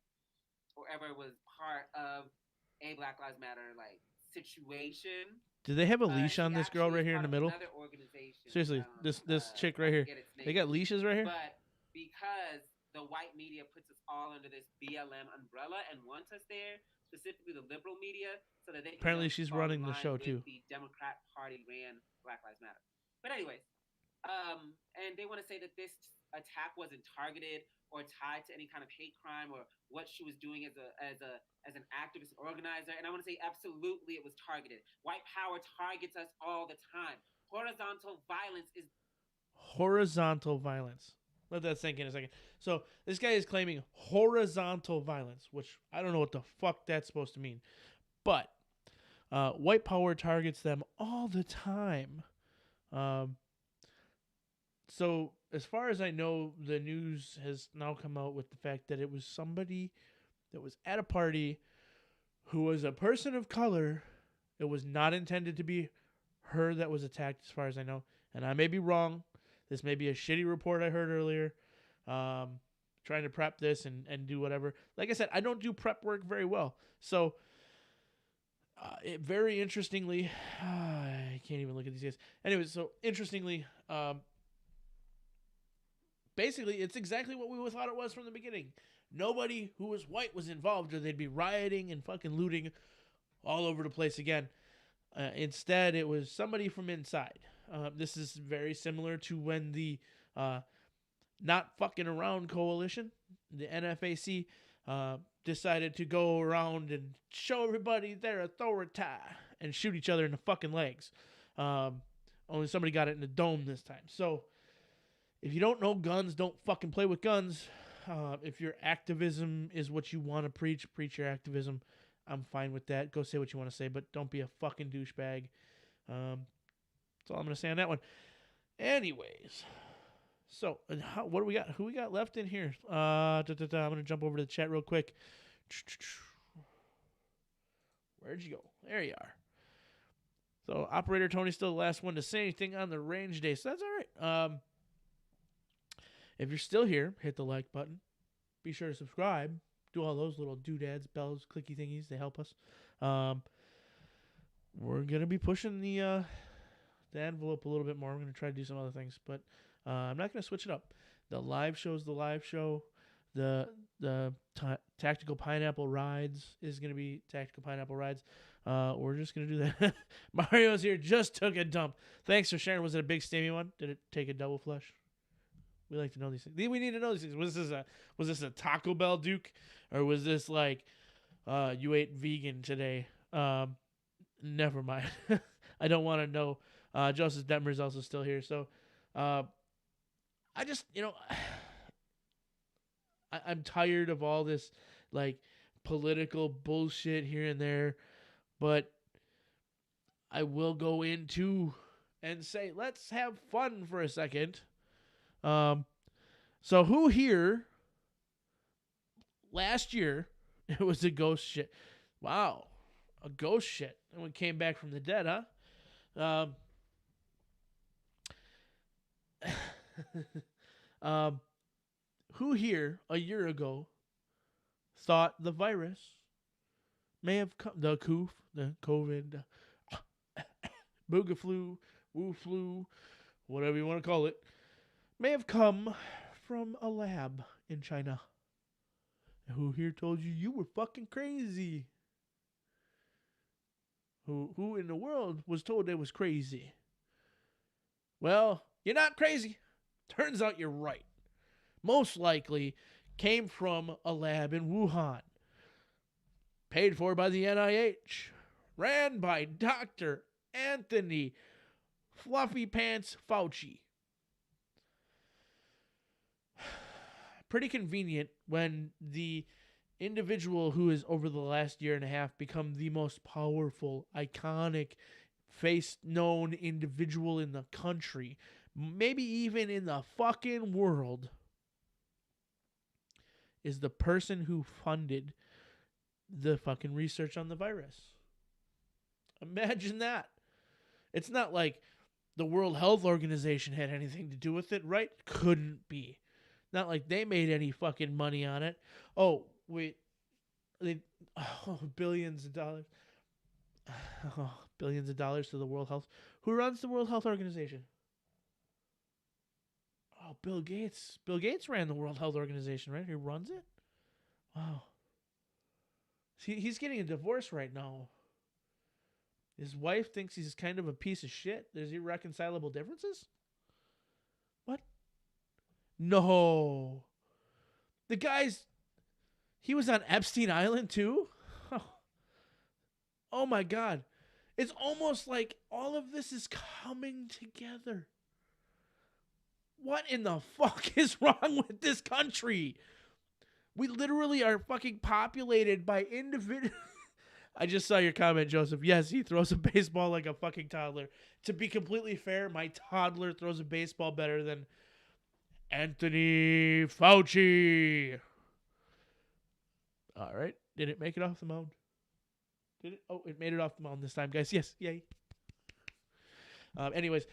or ever was part of a Black Lives Matter like situation. Do they have a leash She on this girl actually right is here in part the of middle? another organization, Seriously, this chick right I here. forget its They name. got leashes right here. But because the white media puts us all under this BLM umbrella and wants us there, specifically the liberal media, so that they can Apparently just she's fall running in the line show, with too. The Democrat Party ran Black Lives Matter. But anyways, and they want to say that this attack wasn't targeted or tied to any kind of hate crime or what she was doing as an activist and organizer. And I want to say absolutely it was targeted. White power targets us all the time. Horizontal violence is Horizontal violence. Let that sink in a second. So this guy is claiming horizontal violence, which I don't know what the fuck that's supposed to mean. But white power targets them all the time. So as far as I know, the news has now come out with the fact that it was somebody that was at a party who was a person of color. It was not intended to be her that was attacked, as far as I know. And I may be wrong. This may be a shitty report I heard earlier. Trying to prep this and do whatever. Like I said, I don't do prep work very well. So, very interestingly, I can't even look at these guys. Anyways, so interestingly, basically, it's exactly what we thought it was from the beginning. Nobody who was white was involved, or they'd be rioting and fucking looting all over the place again. Instead, it was somebody from inside. This is very similar to when the Not Fucking Around Coalition, the NFAC, decided to go around and show everybody their authority and shoot each other in the fucking legs. Only somebody got it in the dome this time. So, if you don't know guns, don't fucking play with guns. If your activism is what you want to preach your activism. I'm fine with that. Go say what you want to say, but don't be a fucking douchebag. That's all I'm going to say on that one. Anyways. So, what do we got? Who we got left in here? I'm going to jump over to the chat real quick. Where'd you go? There you are. So, Operator Tony's still the last one to say anything on the range day, so that's all right. If you're still here, hit the like button. Be sure to subscribe. do all those little doodads, bells, clicky thingies. They help us. We're gonna be pushing the envelope a little bit more. We're gonna try to do some other things, but I'm not gonna switch it up. The live show's the live show. The Tactical Pineapple Rides is gonna be Tactical Pineapple Rides. We're just gonna do that. Mario's here. Just took a dump. Thanks for sharing. Was it a big steamy one? Did it take a double flush? We like to know these things. We need to know these things. Was this a Taco Bell Duke, or was this like you ate vegan today? Never mind. I don't want to know. Joseph Detmer is also still here, so I just I'm tired of all this like political bullshit here and there, but I will go into and say let's have fun for a second. So who here last year it was a ghost shit? Wow, a ghost shit. And we came back from the dead, huh? Who here a year ago thought the virus may have come, the COVID, booga flu, woo flu, whatever you want to call it, may have come from a lab in China? Who here told you you were fucking crazy? Who in the world was told they was crazy? Well, you're not crazy. Turns out you're right. Most likely came from a lab in Wuhan. Paid for by the NIH. Ran by Dr. Anthony Fluffy Pants Fauci. Pretty convenient when the individual who has over the last year and a half become the most powerful, iconic, face-known individual in the country, maybe even in the fucking world, is the person who funded the fucking research on the virus. Imagine that. It's not like the World Health Organization had anything to do with it, right? Couldn't be. Not like they made any fucking money on it. Oh, wait. Billions of dollars. Billions of dollars to the World Health. Who runs the World Health Organization? Oh, Bill Gates. Bill Gates ran the World Health Organization, right? He runs it? Wow. He's getting a divorce right now. His wife thinks he's kind of a piece of shit. There's irreconcilable differences? What? No. The guy's... He was on Epstein Island too? Oh my God. It's almost like all of this is coming together. What in the fuck is wrong with this country? We literally are fucking populated by individuals. I just saw your comment, Joseph. Yes, he throws a baseball like a fucking toddler. To be completely fair, my toddler throws a baseball better than Anthony Fauci. All right. Did it make it off the mound? Did it? Oh, it made it off the mound this time, guys. Yes. Yay. Anyways.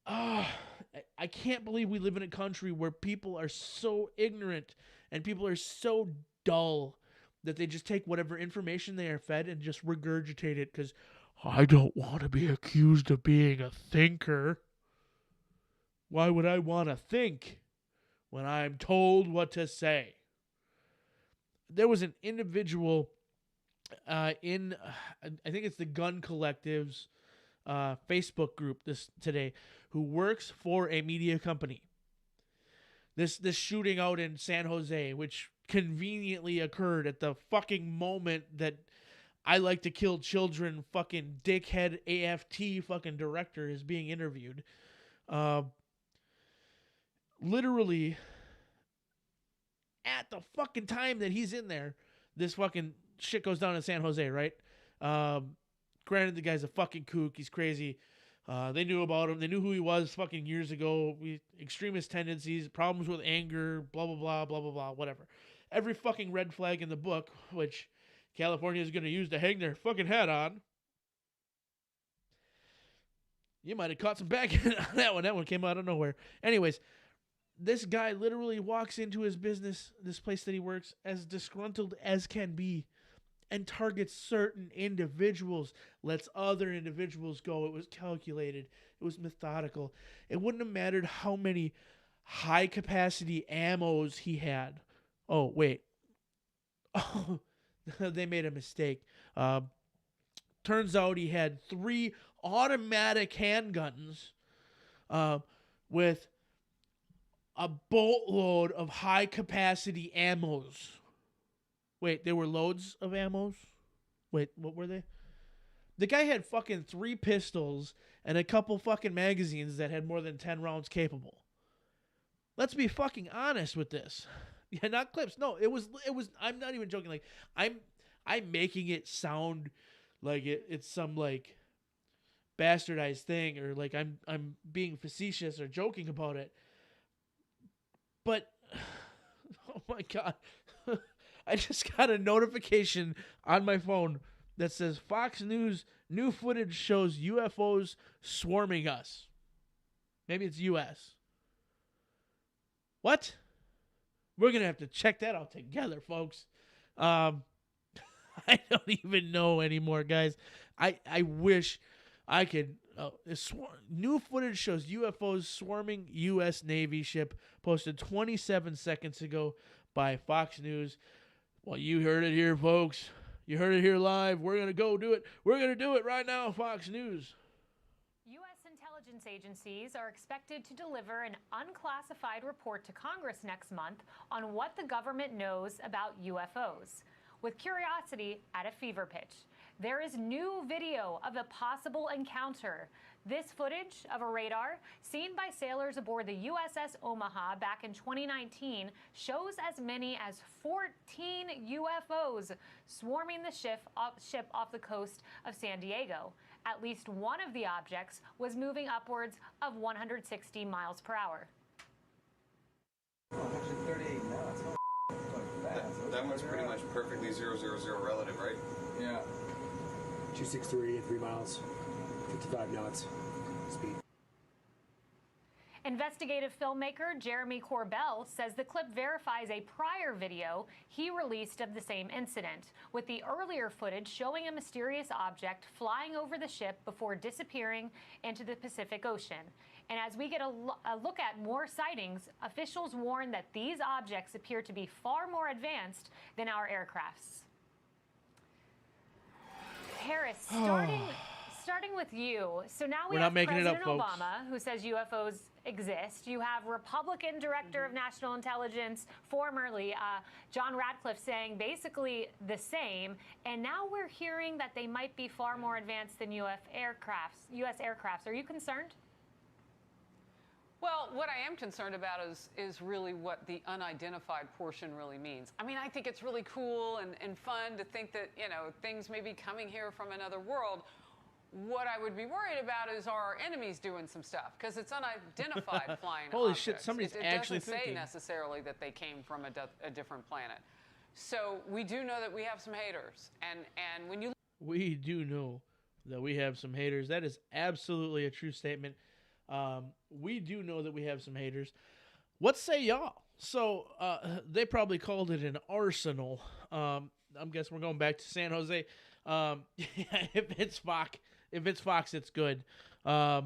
I can't believe we live in a country where people are so ignorant and people are so dull that they just take whatever information they are fed and just regurgitate it because I don't want to be accused of being a thinker. Why would I want to think when I'm told what to say? There was an individual in, I think it's the Gun Collective's Facebook group today, who works for a media company. This shooting out in San Jose, which conveniently occurred at the fucking moment that I Like to Kill Children fucking dickhead AFT fucking director is being interviewed. Literally at the fucking time that he's in there, this fucking shit goes down in San Jose, right? Granted, the guy's a fucking kook. He's crazy. They knew about him. They knew who he was fucking years ago. Extremist tendencies, problems with anger, blah, blah, blah, blah, blah, blah, whatever. Every fucking red flag in the book, which California is going to use to hang their fucking hat on. You might have caught some back on that one. That one came out of nowhere. Anyways, this guy literally walks into his business, this place that he works, as disgruntled as can be, and targets certain individuals, lets other individuals go. It was calculated. It was methodical. It wouldn't have mattered how many high-capacity ammos he had. Oh, wait. Oh, they made a mistake. Turns out he had 3 automatic handguns with a boatload of high-capacity ammos. Wait, there were loads of ammos? Wait, what were they? The guy had fucking 3 pistols and a couple fucking magazines that had more than 10 rounds capable. Let's be fucking honest with this. Yeah, not clips. No, it was I'm not even joking. Like, I'm making it sound like it's some like bastardized thing, or like I'm being facetious or joking about it. But oh my god. I just got a notification on my phone that says Fox News new footage shows UFOs swarming us. Maybe it's US. What? We're going to have to check that out together, folks. I don't even know anymore, guys. I wish I could. New footage shows UFOs swarming U.S. Navy ship, posted 27 seconds ago by Fox News. Well, you heard it here, folks. You heard it here live. We're going to go do it. We're going to do it right now, Fox News. U.S. intelligence agencies are expected to deliver an unclassified report to Congress next month on what the government knows about UFOs, with curiosity at a fever pitch. There is new video of a possible encounter. This footage of a radar seen by sailors aboard the USS Omaha back in 2019 shows as many as 14 UFOs swarming the ship off the coast of San Diego. At least one of the objects was moving upwards of 160 miles per hour. Oh, actually 38 now. It's not fast. That one's pretty much perfectly 000 relative, right? Yeah. 263 at 3 miles, 55 knots speed. Investigative filmmaker Jeremy Corbell says the clip verifies a prior video he released of the same incident, with the earlier footage showing a mysterious object flying over the ship before disappearing into the Pacific Ocean. And as we get a look at more sightings, officials warn that these objects appear to be far more advanced than our aircrafts. Harris, starting with you. So now we have President Obama, who says UFOs exist. You have Republican Director of National Intelligence, formerly John Ratcliffe, saying basically the same. And now we're hearing that they might be far more advanced than U.S. aircrafts. Are you concerned? Well, what I am concerned about is really what the unidentified portion really means. I mean, I think it's really cool and fun to think that, you know, things may be coming here from another world. What I would be worried about is our enemies doing some stuff, because it's unidentified flying Holy objects. shit, somebody's actually doesn't thinking. say necessarily that they came from a different planet. So we do know that we have some haters. And when you... We do know that we have some haters. That is absolutely a true statement. We do know that we have some haters. What say y'all? So they probably called it an arsenal. I'm guessing we're going back to San Jose. If it's Fox, it's good. Yeah,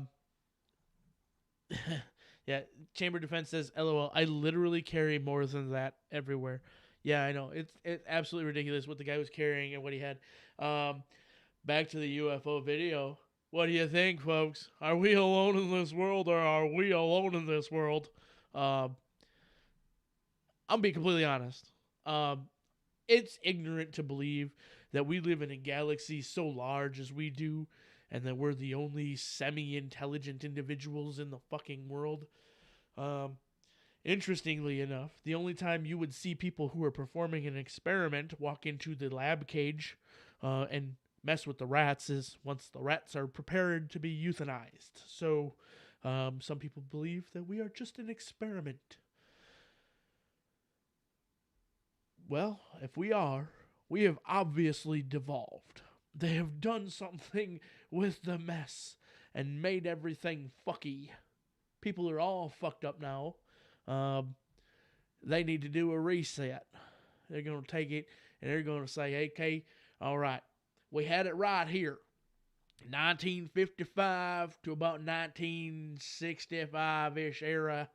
Chamber Defense says, LOL, I literally carry more than that everywhere. Yeah, I know. It's absolutely ridiculous what the guy was carrying and what he had. Back to the UFO video. What do you think, folks? Are we alone in this world, or are we alone in this world? I'm being completely honest. It's ignorant to believe that we live in a galaxy so large as we do, and that we're the only semi-intelligent individuals in the fucking world. Interestingly enough, the only time you would see people who are performing an experiment walk into the lab cage and mess with the rats is once the rats are prepared to be euthanized. So some people believe that we are just an experiment. Well, if we are, we have obviously devolved. They have done something with the mess and made everything fucky. People are all fucked up now. They need to do a reset. They're going to take it and they're going to say, okay, all right, we had it right here. 1955 to about 1965-ish era,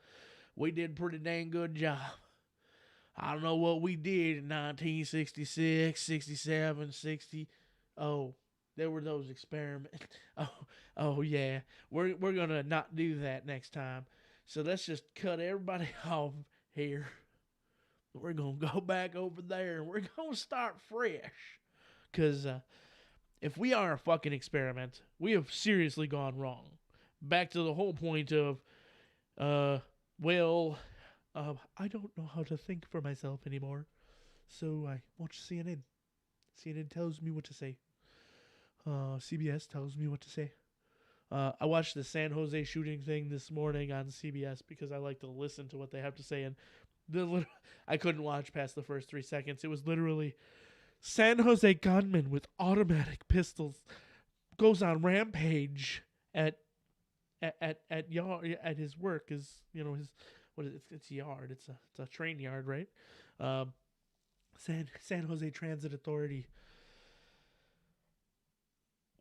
we did a pretty dang good job. I don't know what we did in 1966, 67, 60. Oh, there were those experiments. Oh yeah. We're going to not do that next time. So let's just cut everybody off here. We're going to go back over there and we're going to start fresh. Because if we are a fucking experiment, we have seriously gone wrong. Back to the whole point of, I don't know how to think for myself anymore. So I watch CNN. CNN tells me what to say. CBS tells me what to say. I watched the San Jose shooting thing this morning on CBS because I like to listen to what they have to say. And I couldn't watch past the first 3 seconds. It was literally San Jose gunman with automatic pistols goes on rampage at his work. His it's yard. It's a train yard, right? San Jose Transit Authority.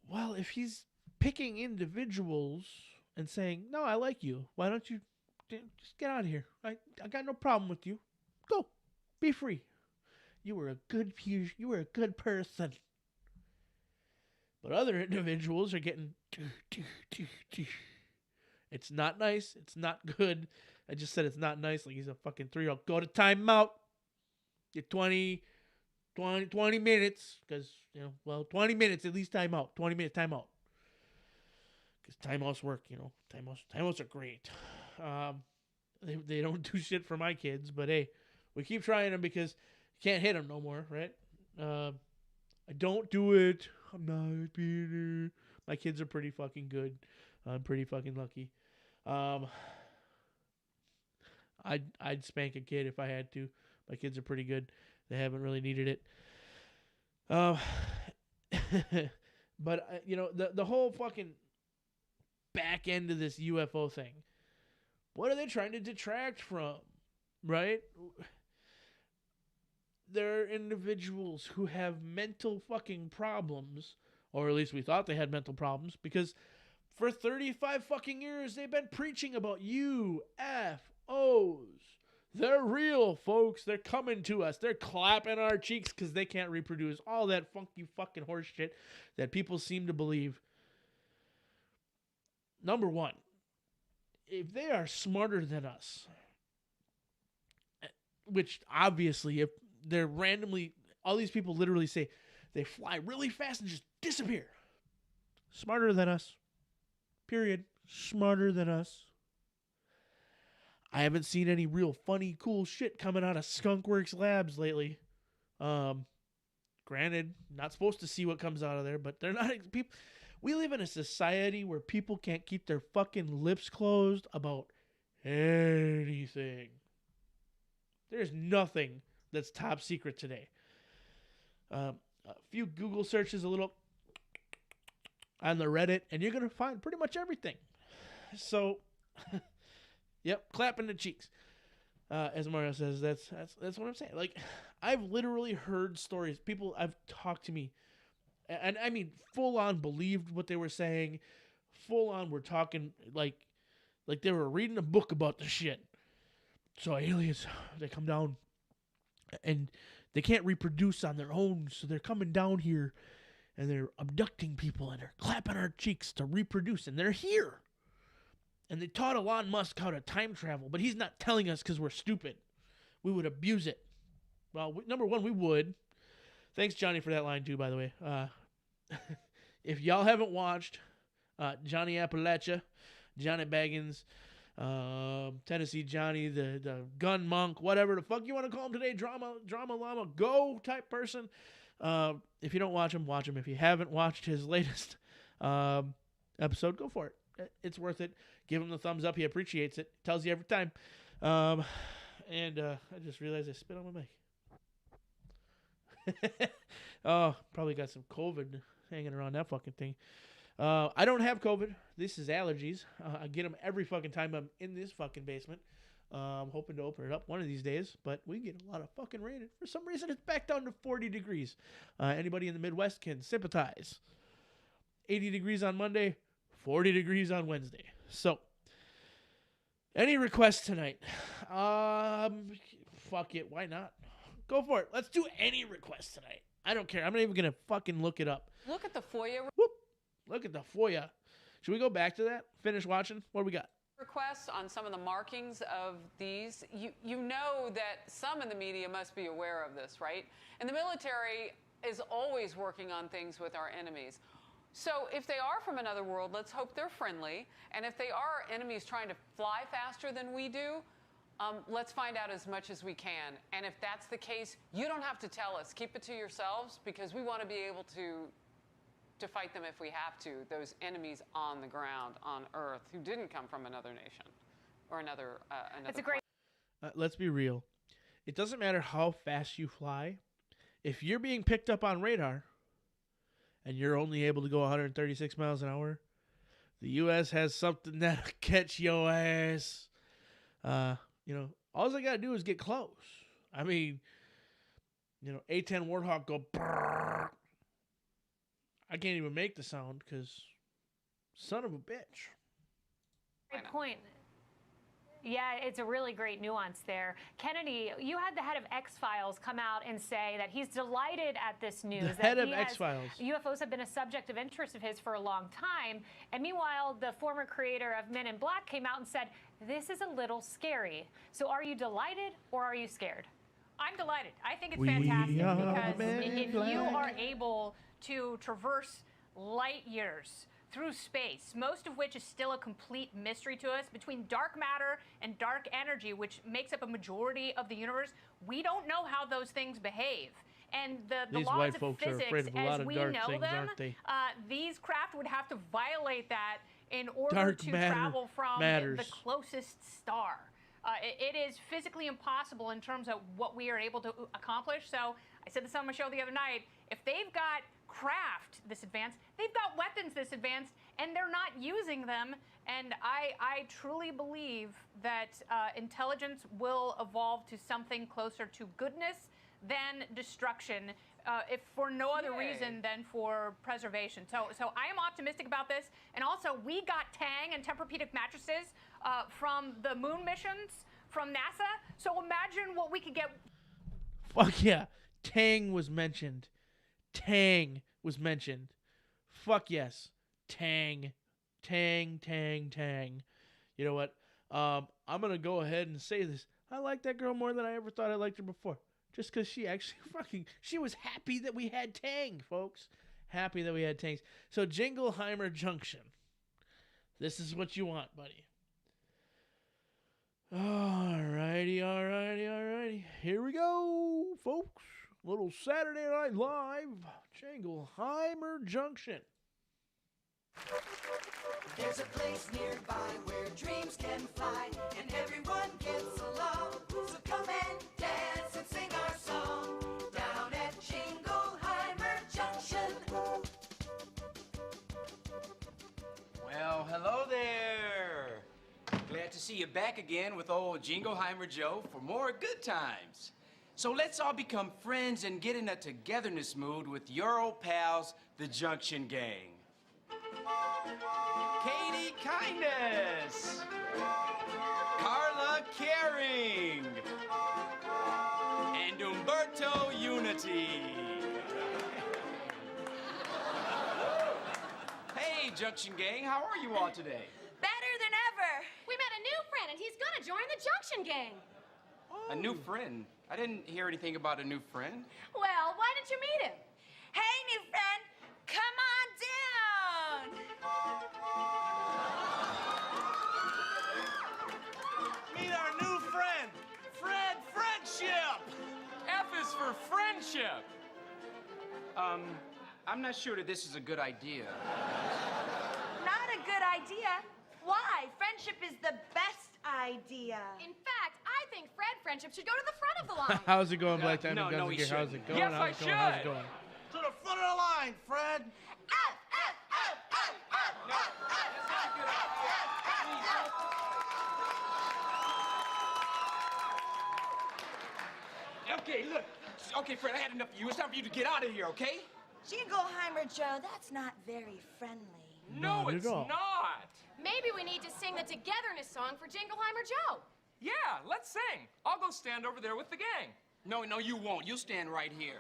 Well, if he's picking individuals and saying, "No, I like you. Why don't you just get out of here? I got no problem with you. Go, be free. You were a good person." But other individuals are getting. It's not nice. It's not good. I just said it's not nice. Like he's a fucking 3-year-old. Go to timeout. You're 20 minutes. Because, 20 minutes at least timeout. 20 minutes timeout. Because timeouts work, Timeouts are great. They don't do shit for my kids. But, hey, we keep trying them because you can't hit them no more, right? I don't do it. I'm not being. My kids are pretty fucking good. I'm pretty fucking lucky. I'd spank a kid if I had to. My kids are pretty good. They haven't really needed it. But the whole fucking back end of this UFO thing. What are they trying to detract from? Right? There are individuals who have mental fucking problems, or at least we thought they had mental problems, because for 35 fucking years they've been preaching about UFOs. They're real, folks. They're coming to us. They're clapping our cheeks because they can't reproduce. All that funky fucking horse shit that people seem to believe. Number one, if they are smarter than us, which obviously if they're randomly, all these people literally say they fly really fast and just disappear. Smarter than us. Period. Smarter than us. I haven't seen any real funny, cool shit coming out of Skunkworks Labs lately. Granted, not supposed to see what comes out of there, but they're not people. We live in a society where people can't keep their fucking lips closed about anything. There's nothing that's top secret today. A few Google searches, a little on the Reddit, and you're gonna find pretty much everything. So. Yep, clapping the cheeks. As Mario says, that's what I'm saying. Like, I've literally heard stories. People have talked to me, and I mean, full on believed what they were saying. Full on, were talking like they were reading a book about the shit. So aliens, they come down, and they can't reproduce on their own, so they're coming down here, and they're abducting people, and they're clapping our cheeks to reproduce, and they're here. And they taught Elon Musk how to time travel, but he's not telling us because we're stupid. We would abuse it. Well, number one, we would. Thanks, Johnny, for that line, too, by the way. If y'all haven't watched Johnny Appalachia, Johnny Baggins, Tennessee Johnny, the gun monk, whatever the fuck you want to call him today, drama llama, go type person. If you don't watch him, watch him. If you haven't watched his latest episode, go for it. It's worth it. Give him the thumbs up. He appreciates it. Tells you every time. I just realized I spit on my mic. Oh, probably got some COVID hanging around that fucking thing. I don't have COVID. This is allergies. I get them every fucking time I'm in this fucking basement. I'm hoping to open it up one of these days, but we get a lot of fucking rain. For some reason, it's back down to 40 degrees. Anybody in the Midwest can sympathize. 80 degrees on Monday, 40 degrees on Wednesday. So, any requests tonight? Fuck it. Why not? Go for it. Let's do any requests tonight. I don't care. I'm not even going to fucking look it up. Look at the FOIA Whoop. Look at the FOIA. Should we go back to that? Finish watching? What do we got? requests on some of the markings of these. You know that some in the media must be aware of this, right? And the military is always working on things with our enemies. So if they are from another world, let's hope they're friendly. And if they are enemies trying to fly faster than we do, let's find out as much as we can. And if that's the case, you don't have to tell us. Keep it to yourselves, because we want to be able to fight them if we have to, those enemies on the ground, on Earth, who didn't come from another nation or another. That's a great. Let's be real. It doesn't matter how fast you fly. If you're being picked up on radar and you're only able to go 136 miles an hour, the U.S. has something that'll catch your ass. All I got to do is get close. I mean, A-10 Warthog go brrr. I can't even make the sound because son of a bitch. Great point. Yeah, it's a really great nuance there. Kennedy, you had the head of X-Files come out and say that he's delighted at this news. The head of X-Files. UFOs have been a subject of interest of his for a long time. And meanwhile, the former creator of Men in Black came out and said, this is a little scary. So are you delighted or are you scared? I'm delighted. I think it's fantastic because if you are able to traverse light years through space, most of which is still a complete mystery to us, between dark matter and dark energy, which makes up a majority of the universe, we don't know how those things behave. And the These laws white of folks are physics, afraid of a lot as of we dark know things, them, aren't they? these craft would have to violate that in order Dark to matter travel from matters. the closest star. It is physically impossible in terms of what we are able to accomplish. So I said this on my show the other night. If they've got craft this advanced, they've got weapons this advanced, and they're not using them. And I truly believe that intelligence will evolve to something closer to goodness than destruction, if for no other reason than for preservation. So I am optimistic about this. And also, we got Tang and Tempur-Pedic mattresses from the moon missions from NASA. So imagine what we could get. Fuck yeah. Tang was mentioned. Tang was mentioned. Fuck yes. Tang. Tang, tang, tang. You know what? I'm going to go ahead and say this. I like that girl more than I ever thought I liked her before. Just because she actually she was happy that we had Tang, folks. Happy that we had Tangs. So Jingleheimer Junction. This is what you want, buddy. Alrighty. Here we go, folks. Little Saturday Night Live. Jingleheimer Junction. There's a place nearby where dreams can fly and everyone gets along. So come and dance and sing our song down at Jingleheimer Junction. Well, hello there. Glad to see you back again with old Jingleheimer Joe for more good times. So let's all become friends and get in a togetherness mood with your old pals, the Junction Gang. Katie Kindness, Carla Caring, and Umberto Unity. Hey, Junction Gang, how are you all today? Better than ever. We met a new friend, and he's gonna join the Junction Gang. A new friend? I didn't hear anything about a new friend. Well, why didn't you meet him? Hey, new friend, come on down. Meet our new friend, Fred Friendship. F is for friendship. I'm not sure that this is a good idea. Not a good idea. Why? Friendship is the best idea. In fact, I think Fred Friendship should go to the front of the line. How's it going, Black Diamond No, Guns he and Gear? How's shouldn't. it going? Yes, How's I it going? How's it should. going? To the front of the line, Fred. Okay, look. Okay, Fred, I had enough of you. It's time for you to get out of here, okay? Jingleheimer Joe, that's not very friendly. No, Not it's at all. not. Maybe we need to sing the togetherness song for Jingleheimer Joe. Yeah, let's sing. I'll go stand over there with the gang. No, you won't. You'll stand right here.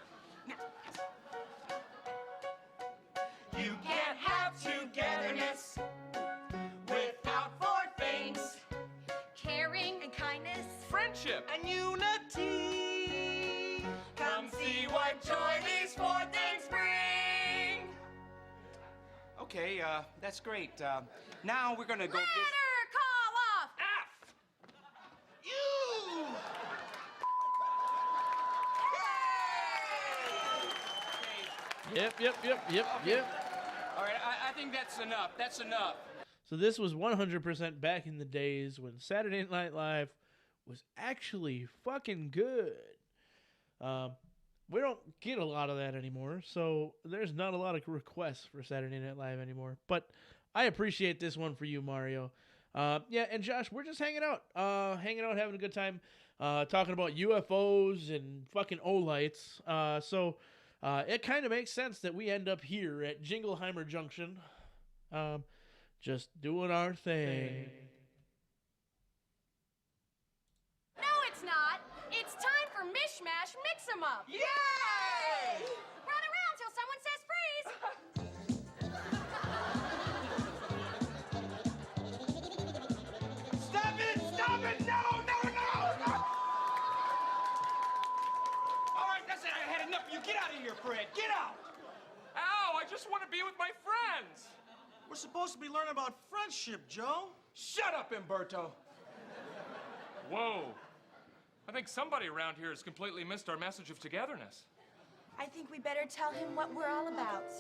You can't have togetherness without four things: Caring and kindness. Friendship. and unity. Come see what joy these four things bring. Okay, that's great. Now we're gonna go visit. Ladder, call off. You! Yep. All right, I think that's enough. That's enough. So this was 100% back in the days when Saturday Night Live was actually fucking good. We don't get a lot of that anymore, so there's not a lot of requests for Saturday Night Live anymore. But I appreciate this one for you, Mario. Yeah, and Josh, we're just hanging out, having a good time, talking about UFOs and fucking O-lights. So it kind of makes sense that we end up here at Jingleheimer Junction, just doing our thing. No, it's not. It's time for Mishmash Mix 'em Up. Yay! Run around till someone says freeze. Stop it! Stop it! No! All right, that's it. I had enough of you. Get out of here, Fred. Get out. Ow, I just want to be with my friends. We're supposed to be learning about friendship, Joe. Shut up, Umberto. Whoa. I think somebody around here has completely missed our message of togetherness. I think we better tell him what we're all about.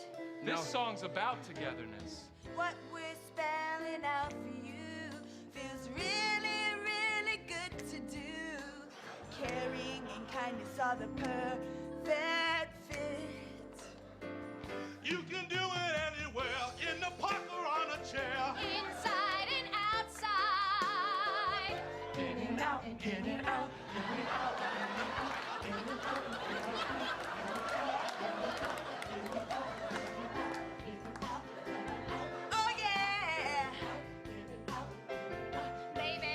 This song's about togetherness. What we're spelling out for you feels really, really good to do. Caring and kindness are the perfect fit. You can do it anywhere, in the park or on a chair. Inside and outside. In and out, in and out, in and out, Oh yeah! Baby.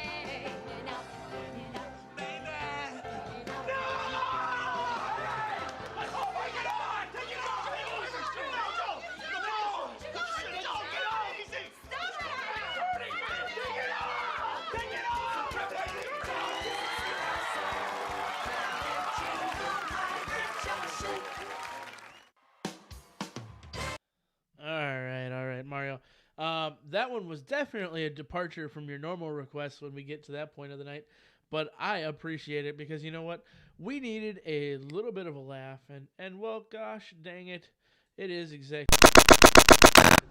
All right, Mario. That one was definitely a departure from your normal requests when we get to that point of the night, but I appreciate it because you know what? We needed a little bit of a laugh, and well, gosh dang it, it is exactly.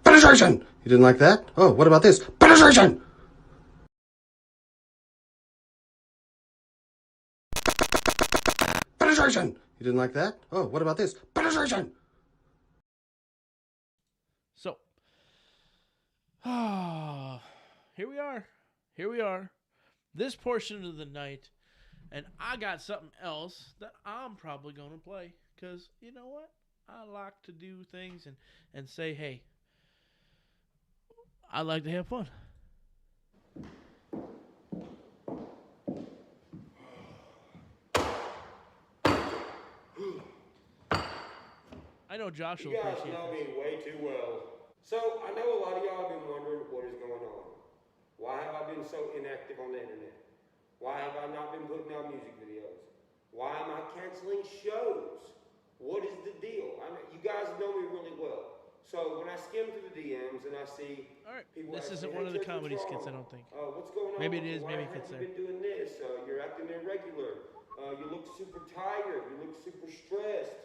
Penetration! You didn't like that? Oh, what about this? Penetration! Penetration! You didn't like that? Oh, what about this? Penetration! So, here we are. Here we are. This portion of the night, and I got something else that I'm probably going to play because you know what? I like to do things and say, hey, I like to have fun. I know Josh will You guys appreciate know this. me way too well. So I know a lot of y'all have been wondering what is going on. Why have I been so inactive on the internet? Why have I not been putting out music videos? Why am I canceling shows? What is the deal? I know, you guys know me really well. So when I skim through the DMs and I see people This asking isn't me, one "Hey, of the Church, what's comedy wrong? skits, I don't think. What's going on? Maybe it is, Why maybe it have gets you there. been doing this? You're acting irregular. You look super tired. You look super stressed.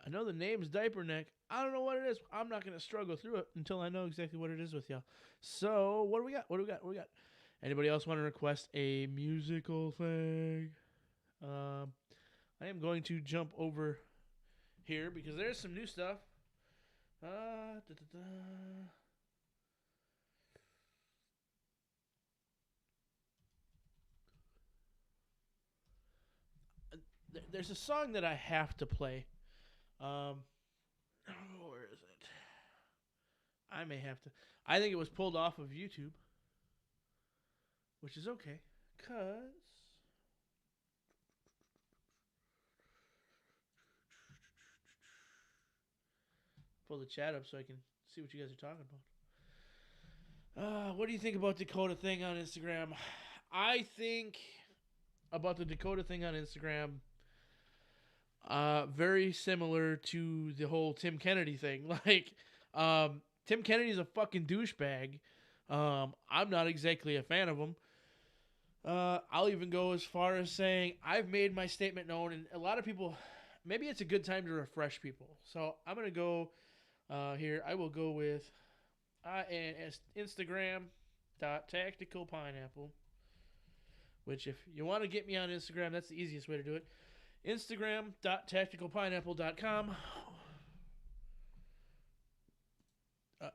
I know the name's Diaper Neck. I don't know what it is. I'm not going to struggle through it until I know exactly what it is with y'all. So, what do we got? What do we got? What do we got? Anybody else want to request a musical thing? I am going to jump over here because there's some new stuff. there's a song that I have to play. Where is it? I may have to. I think it was pulled off of YouTube, which is okay, cause pull the chat up so I can see what you guys are talking about. What do you think about Dakota thing on Instagram? I think about the Dakota thing on Instagram very similar to the whole Tim Kennedy thing. Like, Tim Kennedy's a fucking douchebag. I'm not exactly a fan of him. I'll even go as far as saying I've made my statement known, and a lot of people, maybe it's a good time to refresh people. So I'm going to go here. I will go with Instagram.tacticalpineapple, which if you want to get me on Instagram, that's the easiest way to do it. Instagram.tacticalpineapple.com.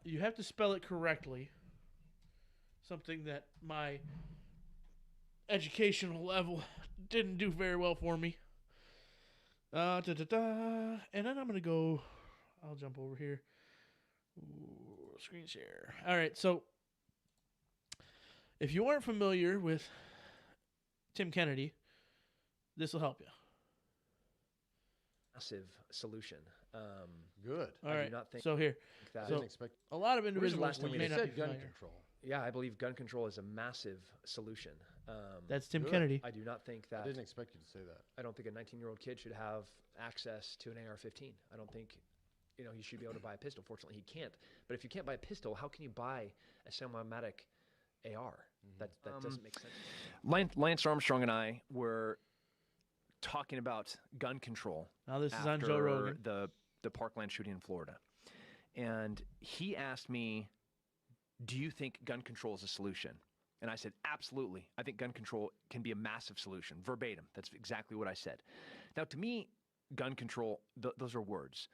You have to spell it correctly. Something that my educational level didn't do very well for me. And then I'm going to go... I'll jump over here. Ooh, screen share. All right, so if you aren't familiar with Tim Kennedy, this will help you. Massive solution. Good. All I right. do not think so here, that. so a lot of individuals may not be gun familiar. control. Yeah, I believe gun control is a massive solution. That's Tim Kennedy. I do not think that. I didn't expect you to say that. I don't think a 19-year-old kid should have access to an AR-15. I don't think, he should be able to buy a pistol. Fortunately, he can't. But if you can't buy a pistol, how can you buy a semi-automatic AR? That doesn't make sense. Lance Armstrong and I were talking about gun control. Now this is on Joe Rogan. The Parkland shooting in Florida. And he asked me, do you think gun control is a solution? And I said, absolutely. I think gun control can be a massive solution. Verbatim. That's exactly what I said. Now, to me, gun control, those are words.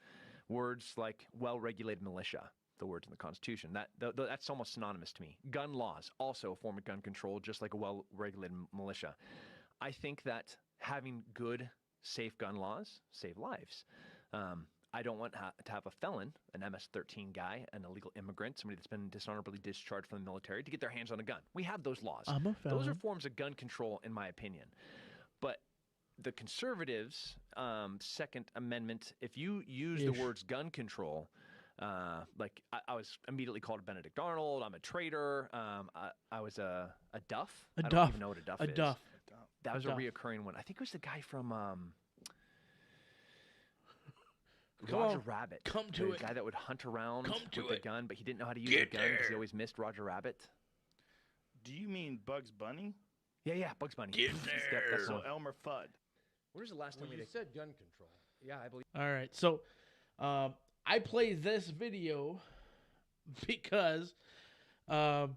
Words like well-regulated militia, the words in the Constitution. That's almost synonymous to me. Gun laws, also a form of gun control, just like a well-regulated militia. I think that having good, safe gun laws save lives. I don't want to have a felon, an MS-13 guy, an illegal immigrant, somebody that's been dishonorably discharged from the military, to get their hands on a gun. We have those laws. I'm a felon. Those are forms of gun control, in my opinion. But the conservatives' Second Amendment, if you use the words gun control, like I was immediately called Benedict Arnold, I'm a traitor, I was a duff. I don't even know what a duff is. Duff. That was a reoccurring one. I think it was the guy from... Roger Rabbit. The guy that would hunt around with a gun, but he didn't know how to use a gun because he always missed Roger Rabbit. Do you mean Bugs Bunny? Yeah, Bugs Bunny. Get there. So Elmer Fudd. Where's the last time you said gun control? Yeah, I believe. All right, so I play this video because it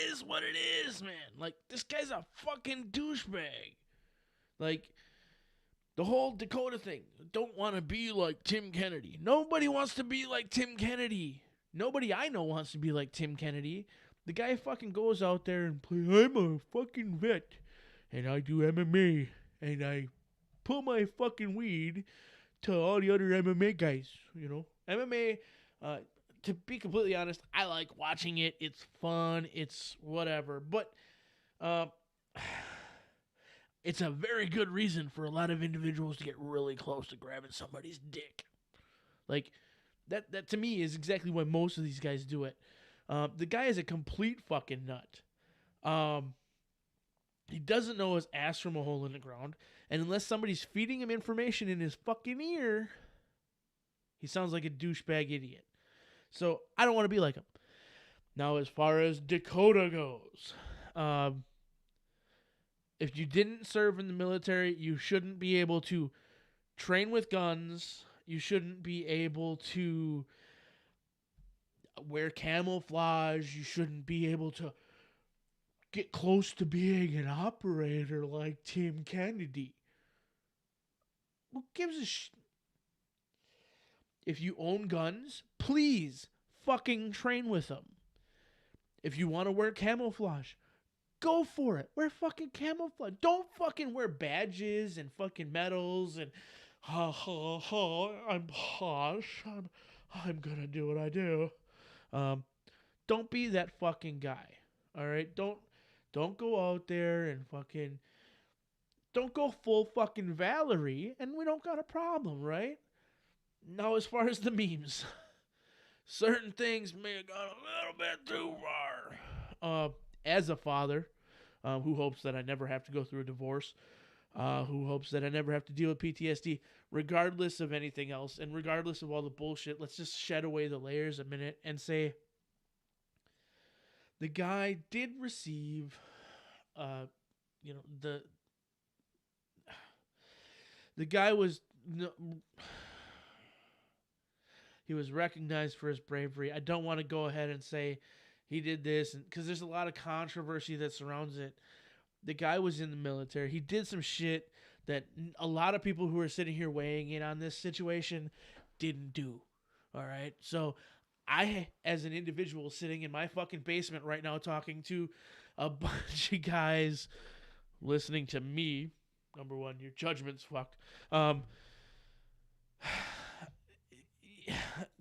is what it is, man. Like, this guy's a fucking douchebag. Like, the whole Dakota thing. Don't want to be like Tim Kennedy. Nobody wants to be like Tim Kennedy. Nobody I know wants to be like Tim Kennedy. The guy fucking goes out there and plays, I'm a fucking vet, and I do MMA, and I pull my fucking weed to all the other MMA guys, MMA, to be completely honest, I like watching it. It's fun. It's whatever. But it's a very good reason for a lot of individuals to get really close to grabbing somebody's dick. Like, that to me is exactly why most of these guys do it. The guy is a complete fucking nut. He doesn't know his ass from a hole in the ground. And unless somebody's feeding him information in his fucking ear, he sounds like a douchebag idiot. So I don't want to be like him. Now, as far as Dakota goes, if you didn't serve in the military, you shouldn't be able to train with guns. You shouldn't be able to wear camouflage. You shouldn't be able to get close to being an operator like Tim Kennedy. Who gives a shit? If you own guns, please fucking train with them. If you want to wear camouflage, Go for it. Wear fucking camouflage. Don't fucking wear badges and fucking medals and I'm posh. I'm gonna do what I do. Don't be that fucking guy. All right? Don't go out there and fucking don't go full fucking Valerie and we don't got a problem, right? Now as far as the memes, certain things may have gone a little bit too far. As a father who hopes that I never have to go through a divorce, who hopes that I never have to deal with PTSD, regardless of anything else, and regardless of all the bullshit, let's just shed away the layers a minute and say the guy did receive, the guy was... He was recognized for his bravery. I don't want to go ahead and say he did this because there's a lot of controversy that surrounds it. The guy was in the military. He did some shit that a lot of people who are sitting here weighing in on this situation didn't do. All right. So I, as an individual sitting in my fucking basement right now talking to a bunch of guys listening to me, number one, your judgment's fucked.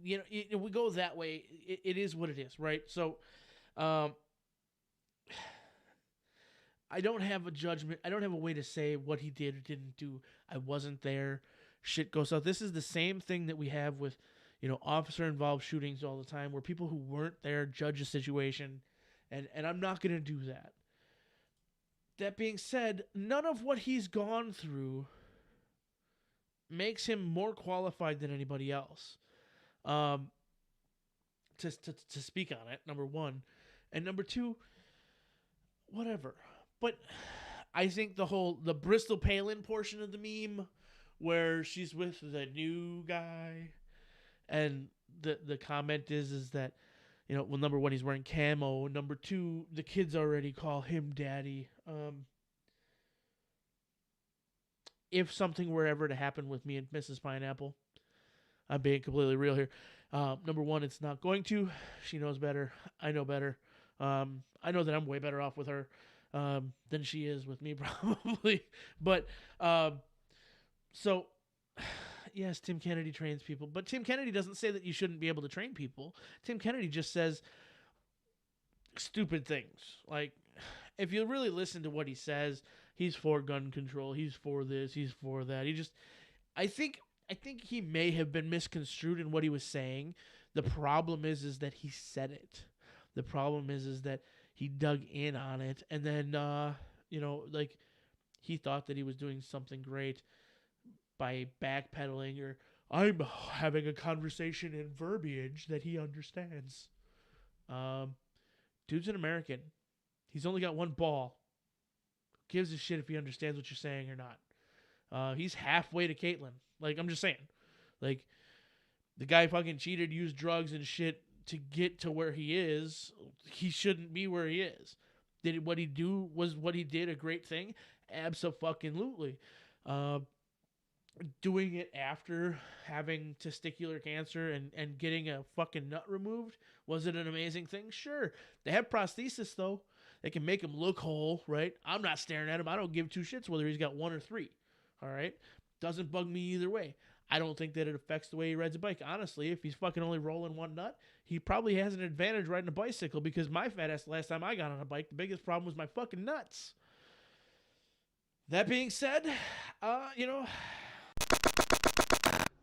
We go that way. It is what it is, right? So, I don't have a judgment. I don't have a way to say what he did or didn't do. I wasn't there. Shit goes out. This is the same thing that we have with, officer-involved shootings all the time, where people who weren't there judge a situation, and I'm not going to do that. That being said, none of what he's gone through makes him more qualified than anybody else. To speak on it, number one. And number two, whatever. But I think the Bristol Palin portion of the meme where she's with the new guy and the comment is that, well, number one, he's wearing camo. Number two, the kids already call him daddy. If something were ever to happen with me and Mrs. Pineapple, I'm being completely real here. Number one, it's not going to. She knows better. I know better. I know that I'm way better off with her than she is with me, probably. But so, yes, Tim Kennedy trains people. But Tim Kennedy doesn't say that you shouldn't be able to train people. Tim Kennedy just says stupid things. Like, if you really listen to what he says, he's for gun control. He's for this. He's for that. I think he may have been misconstrued in what he was saying. The problem is that he said it. The problem is that he dug in on it, and then he thought that he was doing something great by backpedaling, or I'm having a conversation in verbiage that he understands. Dude's an American. He's only got one ball. Who gives a shit if he understands what you're saying or not? He's halfway to Caitlyn. Like, I'm just saying. Like, the guy fucking cheated, used drugs and shit to get to where he is. He shouldn't be where he is. What he did a great thing? Abso-fucking-lutely. Doing it after having testicular cancer and getting a fucking nut removed, was it an amazing thing? Sure. They have prosthesis, though. They can make him look whole, right? I'm not staring at him. I don't give two shits whether he's got one or three. All right? Doesn't bug me either way. I don't think that it affects the way he rides a bike. Honestly, if he's fucking only rolling one nut, he probably has an advantage riding a bicycle, because my fat ass, the last time I got on a bike, the biggest problem was my fucking nuts. That being said,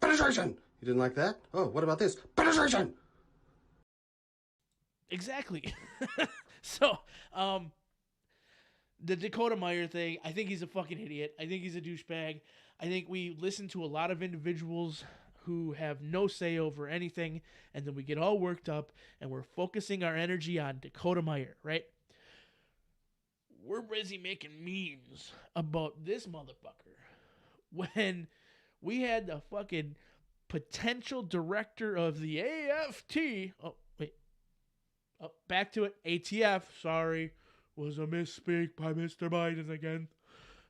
Penetration! You didn't like that? Oh, what about this? Penetration! Exactly. So, the Dakota Meyer thing, I think he's a fucking idiot. I think he's a douchebag. I think we listen to a lot of individuals who have no say over anything, and then we get all worked up, and we're focusing our energy on Dakota Meyer, right? We're busy making memes about this motherfucker when we had the fucking potential director of the AFT. Oh, wait. Oh, back to it. ATF, sorry. Was a misspeak by Mr. Biden again.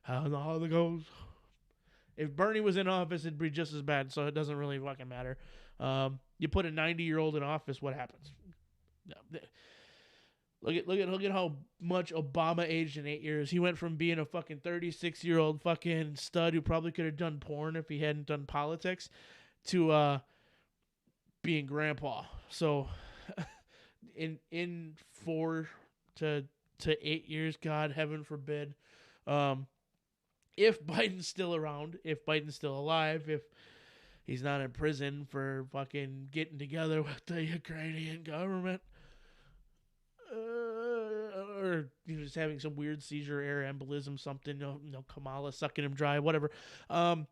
I don't know how that goes. If Bernie was in office, it'd be just as bad, so it doesn't really fucking matter. You put a 90-year-old in office, what happens? Look at how much Obama aged in 8 years. He went from being a fucking 36-year-old fucking stud who probably could have done porn if he hadn't done politics to being grandpa. So in 4 to 8 years, God heaven forbid, if Biden's still around, if Biden's still alive, if he's not in prison for fucking getting together with the Ukrainian government, or just having some weird seizure, air embolism, something, Kamala sucking him dry, whatever. End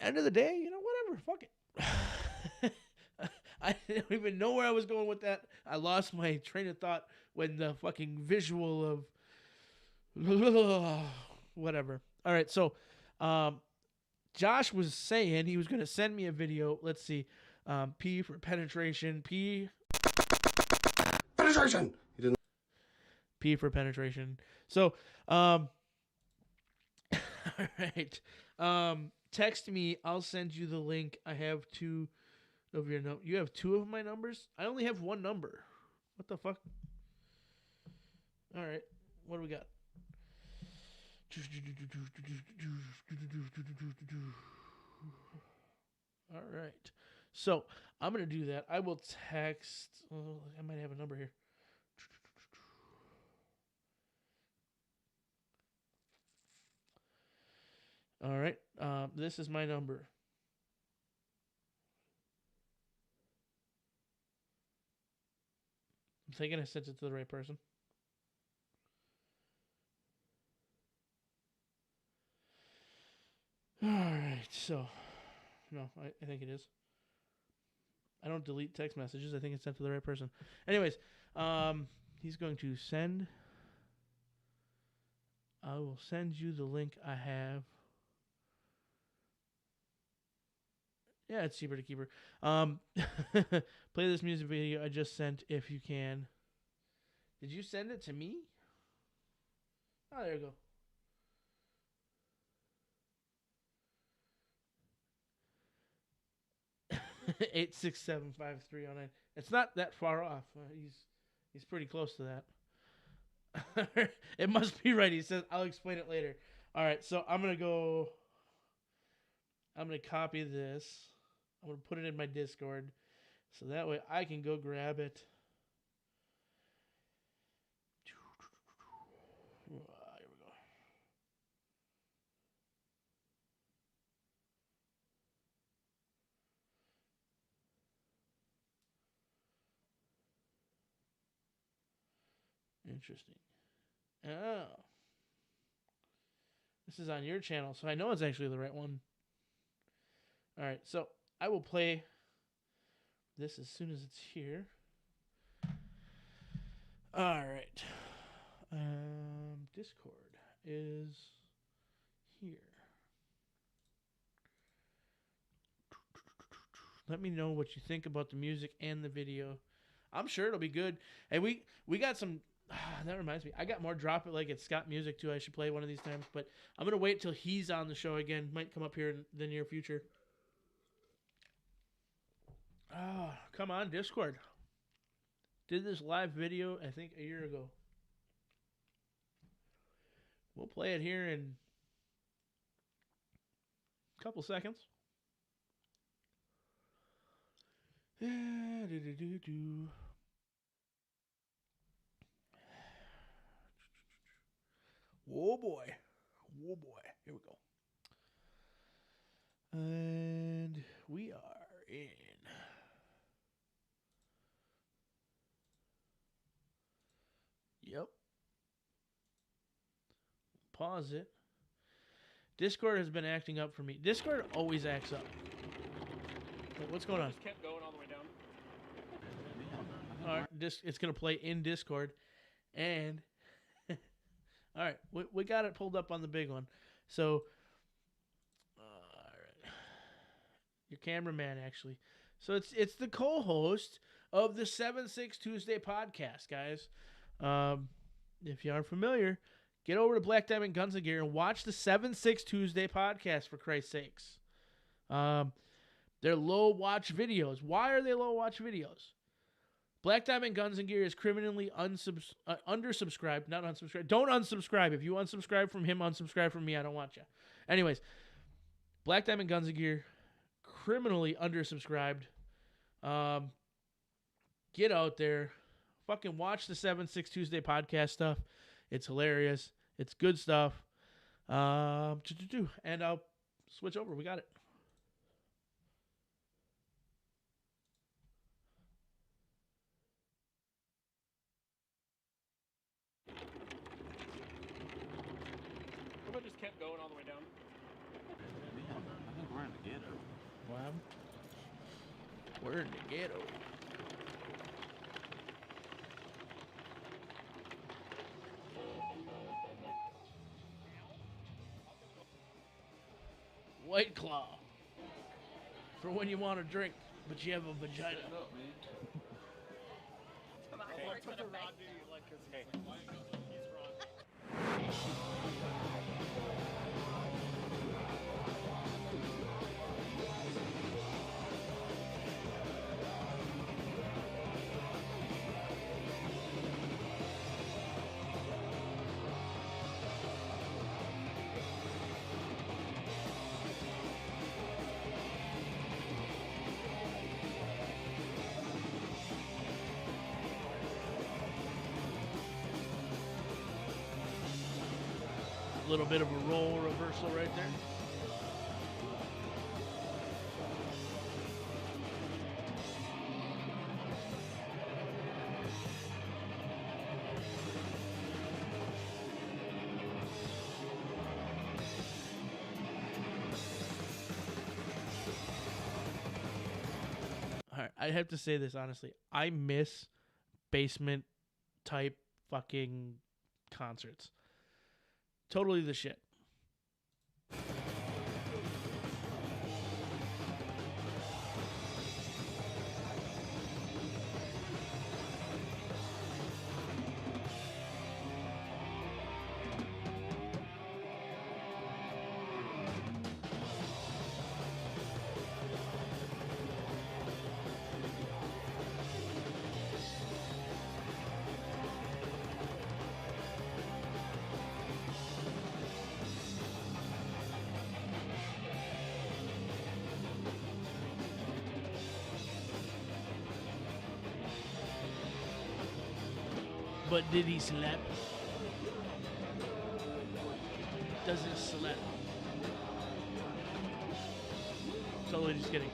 of the day, whatever, fuck it. I don't even know where I was going with that. I lost my train of thought when the fucking visual of whatever. All right, so Josh was saying he was going to send me a video. Let's see. P for penetration. Penetration! He didn't. P for penetration. So, all right. Text me. I'll send you the link. I have 2 of your You have 2 of my numbers? I only have 1 number. What the fuck? All right. What do we got? All right. So I'm going to do that. I will text. Oh, I might have a number here. All right. This is my number. I'm thinking I sent it to the right person. All right. So, no, I think it is. I don't delete text messages. I think it's sent to the right person. Anyways, he's going to send. I will send you the link I have. Yeah, it's cheaper to keep her. Play this music video I just sent if you can. Did you send it to me? Oh, there you go. Eight 8675309. It's not that far off. He's pretty close to that. It must be right. He says I'll explain it later. All right, so I'm gonna copy this. I'm gonna put it in my Discord, so that way I can go grab it. Here we go. Interesting. Oh. This is on your channel, so I know it's actually the right one. All right, so I will play this as soon as it's here. All right. Discord is here. Let me know what you think about the music and the video. I'm sure it'll be good. And we got some. That reminds me. I got more Drop It Like It's Scott music too. I should play one of these times, but I'm gonna wait till he's on the show again. Might come up here in the near future. Oh, come on, Discord. Did this live video, I think, a year ago. We'll play it here in a couple seconds. Whoa, boy. Whoa, boy. Here we go. And we are in. Yep. Pause it. Discord has been acting up for me. Discord always acts up. What's going on? Just kept going all the way down. All right, it's going to play in Discord. And, all right, we got it pulled up on the big one. So, all right. Your cameraman, actually. So, it's the co-host of the 7-6 Tuesday podcast, guys. If you aren't familiar, get over to Black Diamond Guns and Gear and watch the 7-6 Tuesday podcast, for Christ's sakes. They're low watch videos. Why are they low watch videos? Black Diamond Guns and Gear is criminally undersubscribed. Not unsubscribed. Don't unsubscribe. If you unsubscribe from him, unsubscribe from me. I don't want you. Anyways, Black Diamond Guns and Gear, criminally undersubscribed. Get out there. Fucking watch the 7-6 Tuesday podcast stuff. It's hilarious. It's good stuff. And I'll switch over. We got it. What if I just kept going all the way down? I think we're in the ghetto. Wow. We're in the ghetto. White Claw. For when you want to drink, but you have a vagina. A little bit of a role reversal right there. All right, I have to say this honestly. I miss basement type fucking concerts. Totally the shit. But did he slap? Does he slap? Totally just kidding.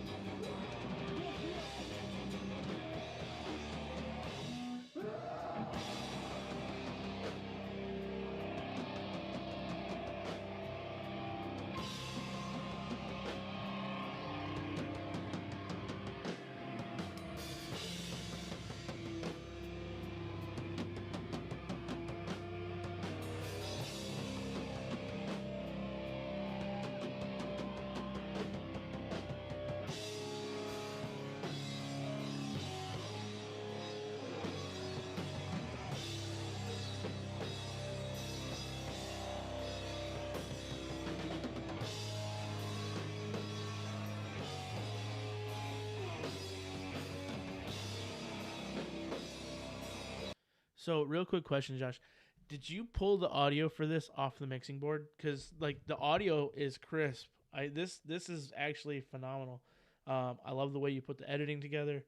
So, real quick question, Josh. Did you pull the audio for this off the mixing board? Because, like, the audio is crisp. This is actually phenomenal. I love the way you put the editing together.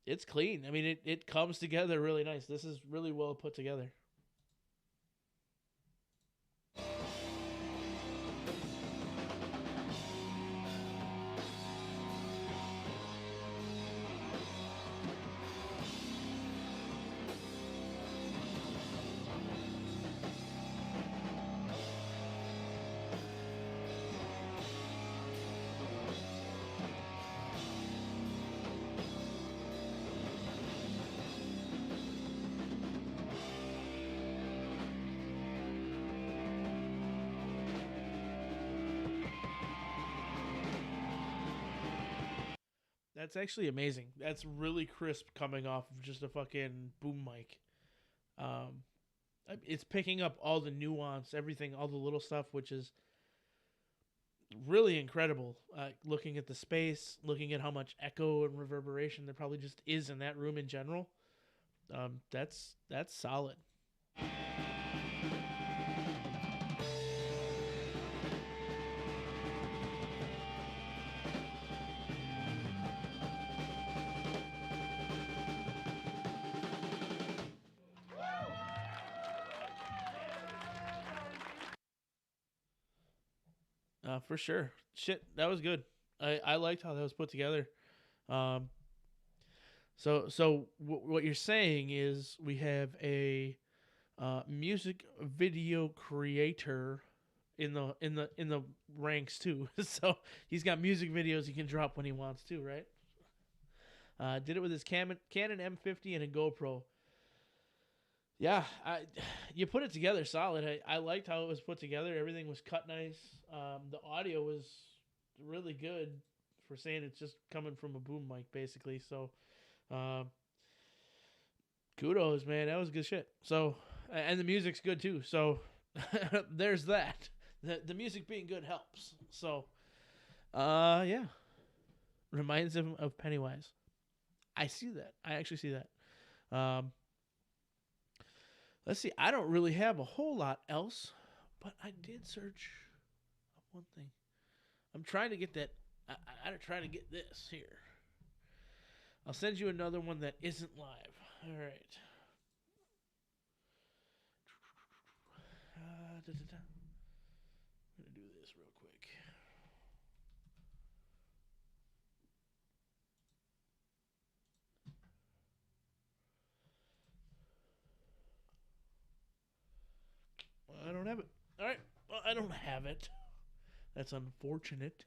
It's clean. I mean, it comes together really nice. This is really well put together. That's actually amazing. That's really crisp coming off of just a fucking boom mic. It's picking up all the nuance, everything, all the little stuff, which is really incredible. Looking at the space, looking at how much echo and reverberation there probably just is in that room in general. That's solid. For sure. Shit, that was good. I liked how that was put together. So what you're saying is we have a music video creator in the ranks too. So he's got music videos he can drop when he wants to, right? Did it with his Canon M50 and a GoPro. Yeah, you put it together solid. I liked how it was put together. Everything was cut nice. The audio was really good for saying it's just coming from a boom mic, basically. So, kudos, man. That was good shit. So, and the music's good too. So, there's that. The music being good helps. So, yeah. Reminds him of Pennywise. I see that. I actually see that. Let's see. I don't really have a whole lot else, but I did search up one thing. I'm trying to get that. I gotta try to get this here. I'll send you another one that isn't live. All right. I'm gonna do this real quick. I don't have it. All right. Well, I don't have it. That's unfortunate.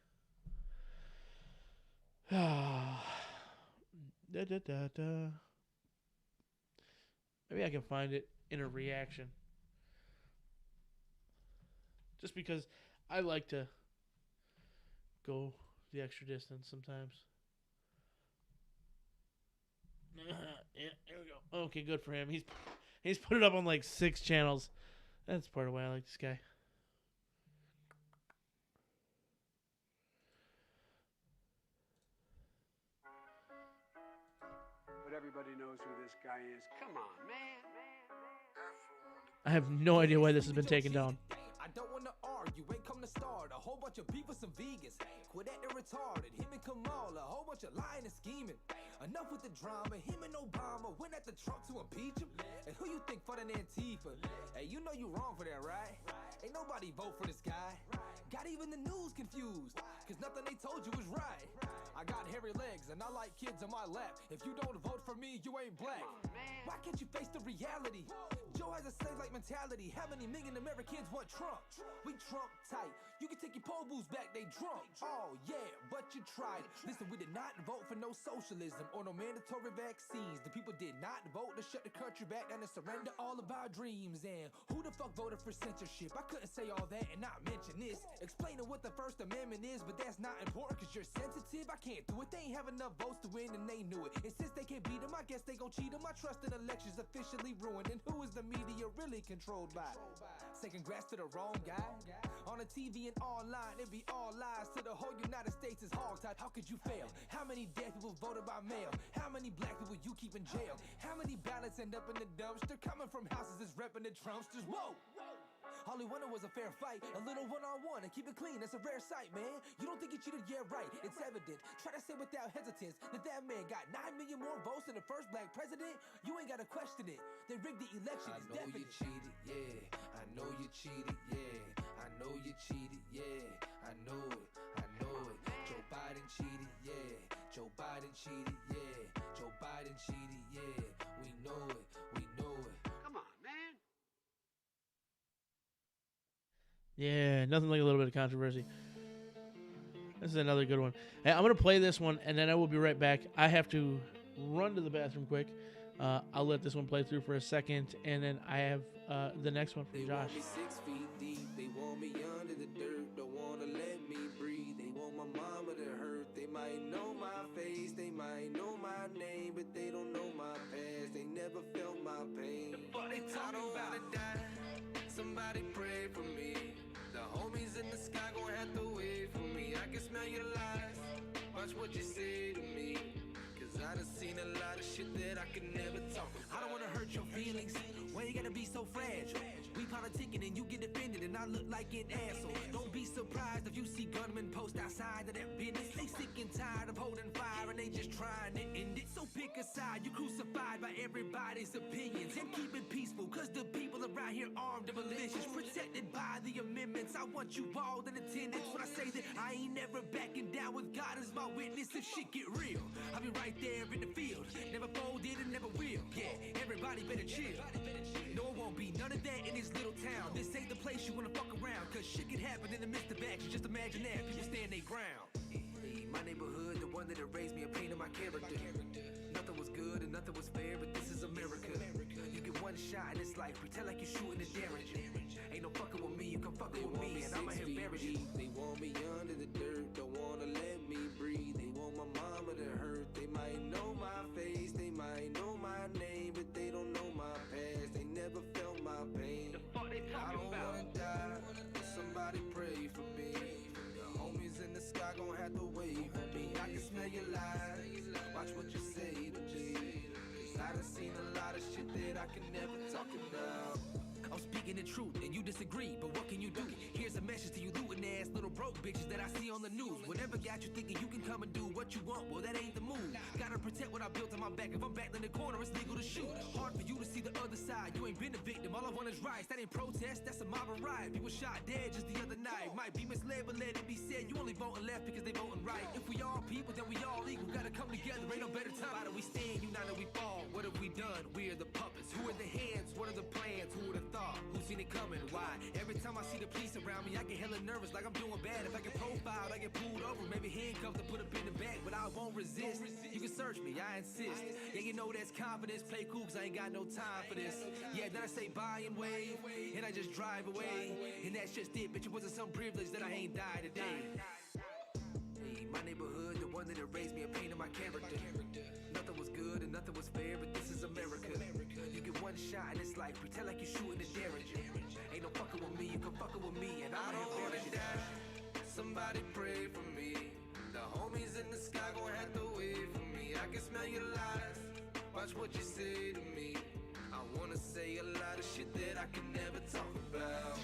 Maybe I can find it in a reaction. Just because I like to go the extra distance sometimes. Yeah, here we go. Okay, good for him. He's put it up on like 6 channels. That's part of why I like this guy. But everybody knows who this guy is. Come on, man. I have no idea why this has been taken down. I don't wanna argue, ain't come to start a whole bunch of beef with some vegans. Quit acting retarded, him and Kamala, a whole bunch of lying and scheming. Enough with the drama, him and Obama went at the Trump to impeach him. And who you think funding Antifa? Hey, you know you wrong for that, right? Ain't nobody vote for this guy. Got even the news confused, cause nothing they told you was right. I got hairy legs and I like kids on my lap. If you don't vote for me, you ain't black. Why can't you face the reality? Joe has a slave-like mentality. How many million Americans want Trump? We Trump tight. You can take your poll booths back, they drunk. Oh yeah, but you tried. Listen, we did not vote for no socialism or no mandatory vaccines. The people did not vote to shut the country back and to surrender all of our dreams. And who the fuck voted for censorship? I couldn't say all that and not mention this. Explaining what the First Amendment is, but that's not important cause you're sensitive. I can't do it. They ain't have enough votes to win and they knew it. And since they can't beat them, I guess they gon' cheat them. My trust in elections officially ruined. And who is the media really controlled by? Say congrats to the wrong guy. On the TV and online, it be all lies. To the whole United States is hogtied. How could you fail? How many dead people voted by mail? How many black people you keep in jail? How many ballots end up in the dumpster? Coming from houses that's repping the Trumpsters. Whoa! All he wanted was a fair fight, a little one-on-one, and keep it clean. That's a rare sight, man. You don't think he cheated? Yeah, right. It's evident. Try to say without hesitance that that man got 9 million more votes than the first black president. You ain't gotta question it. They rigged the election. It's definite. You cheated, yeah. I know you cheated, yeah. I know you cheated, yeah. I know it. I know it. Joe Biden cheated, yeah. Joe Biden cheated, yeah. Joe Biden cheated, yeah. We know it. We know it. Come on, man. Yeah, nothing like a little bit of controversy. This is another good one. Hey, I'm going to play this one, and then I will be right back. I have to run to the bathroom quick. I'll let this one play through for a second, and then I have the next one from Josh. They want me 6 feet deep. They want me under the dirt. Don't want to let me breathe. They want my mama to hurt. They might know my face. They might know my name, but they don't know my past. They never felt my pain. They talking about to die. Somebody pray for me. The homies in the sky gon' have to wait for what you say to me. Cause I done seen a lot of shit that I could never talk about. I don't wanna hurt your feelings. Why you gotta be so fragile? We politicking and you get defended and I look like an asshole. Don't be surprised if you see gunmen post outside of that business. They sick and tired of holding fire and they just trying to end it. So pick a side, you crucified by everybody's opinions. And keep it peaceful, cause the people around here armed and malicious. Protected by the amendments, I want you all in attendance. When I say that I ain't never backing down with God as my witness. If shit get real, I'll be right there in the field. Never folded and never will. Yeah, everybody better chill. No, it won't be none of that in this little town. This ain't the place you wanna fuck around. Cause shit can happen in the midst of action. Just imagine that, people stand their ground. My neighborhood, the one that raised me and painted my character. Nothing was good and nothing was fair, but this is America. You get one shot in this life, pretend like you're shooting a Derringer. Ain't no fucking with me, you can fucking with me, and I'ma embarrass you. They want me under the dirt, don't wanna let me breathe. They want my mama to hurt, they might know my face, they might know my name, but they don't know my past. They never felt my pain. The fuck they talking about? I don't wanna die, somebody pray for me. The homies in the sky gon' have to wait for me. I can smell your lies, watch what you say to me. Cause I done seen a lot of shit that I can never talk about. I'm speaking the truth and you disagree, but what can you do? Here's a message to you looting ass little broke bitches that I see on the news. Whatever got you thinking you can come and do what you want, well that ain't the move. Gotta protect what I built on my back. If I'm back in the corner, it's legal to shoot. Hard for you to see the other side. You ain't been a victim, all I want is rights. That ain't protest, that's a mob of riot. People shot dead just the other night. Might be misled, but let it be said, you only voting left because they voting right. If we all people, then we all equal. Gotta come together, ain't no better time. Why do we stand united, we fall? What have we done? We're the puppets. Who are the hands? What are the plans? Who would have thought? Who seen it coming? Why? Every time I see the police around me, I get hella nervous, like I'm doing bad. If I get profiled, I get pulled over, maybe handcuffed and put up in the back, but I won't resist. You can search me, I insist. Yeah, you know that's confidence. Play cool, cause I ain't got no time for this. Yeah, then I say bye and wave, and I just drive away. And that's just it, bitch, it wasn't some privilege that I ain't died today. My neighborhood, the one that raised me and painted my character. Nothing was good and nothing was fair, but this is America. You get one shot in this life, pretend like you're shooting a Derringer. Ain't no fucking with me, you can fucking with me, and I'm embarrass you. Somebody pray for me. The homies in the sky gon' have to wait for me. I can smell your lies, watch what you say to me. I wanna say a lot of shit that I can never talk about.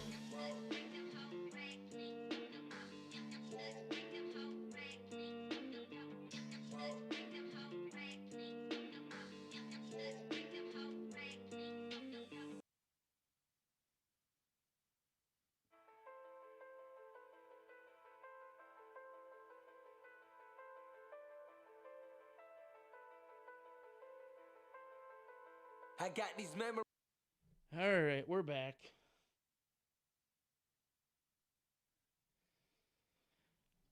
I got these memories. All right, we're back.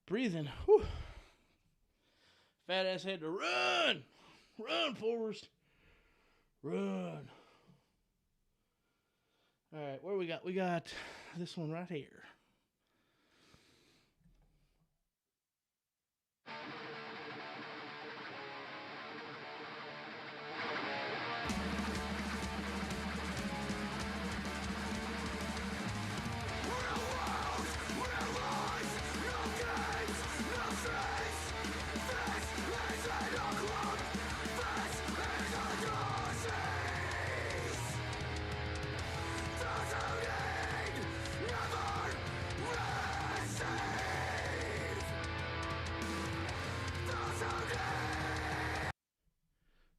Breathing. Whew. Fat ass had to run. Run, Forrest. Run. All right, where we got? We got this one right here.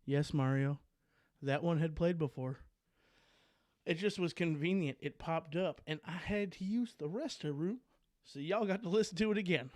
Yes, Mario. That one had played before. It just was convenient. It popped up, and I had to use the restroom, so y'all got to listen to it again.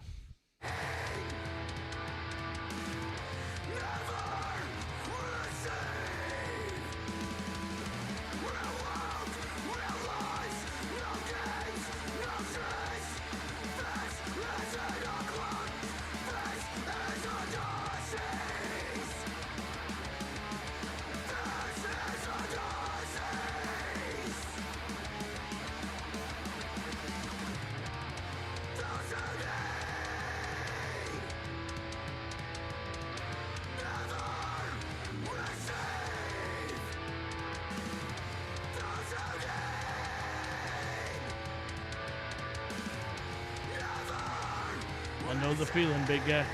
I know the feeling, big guy.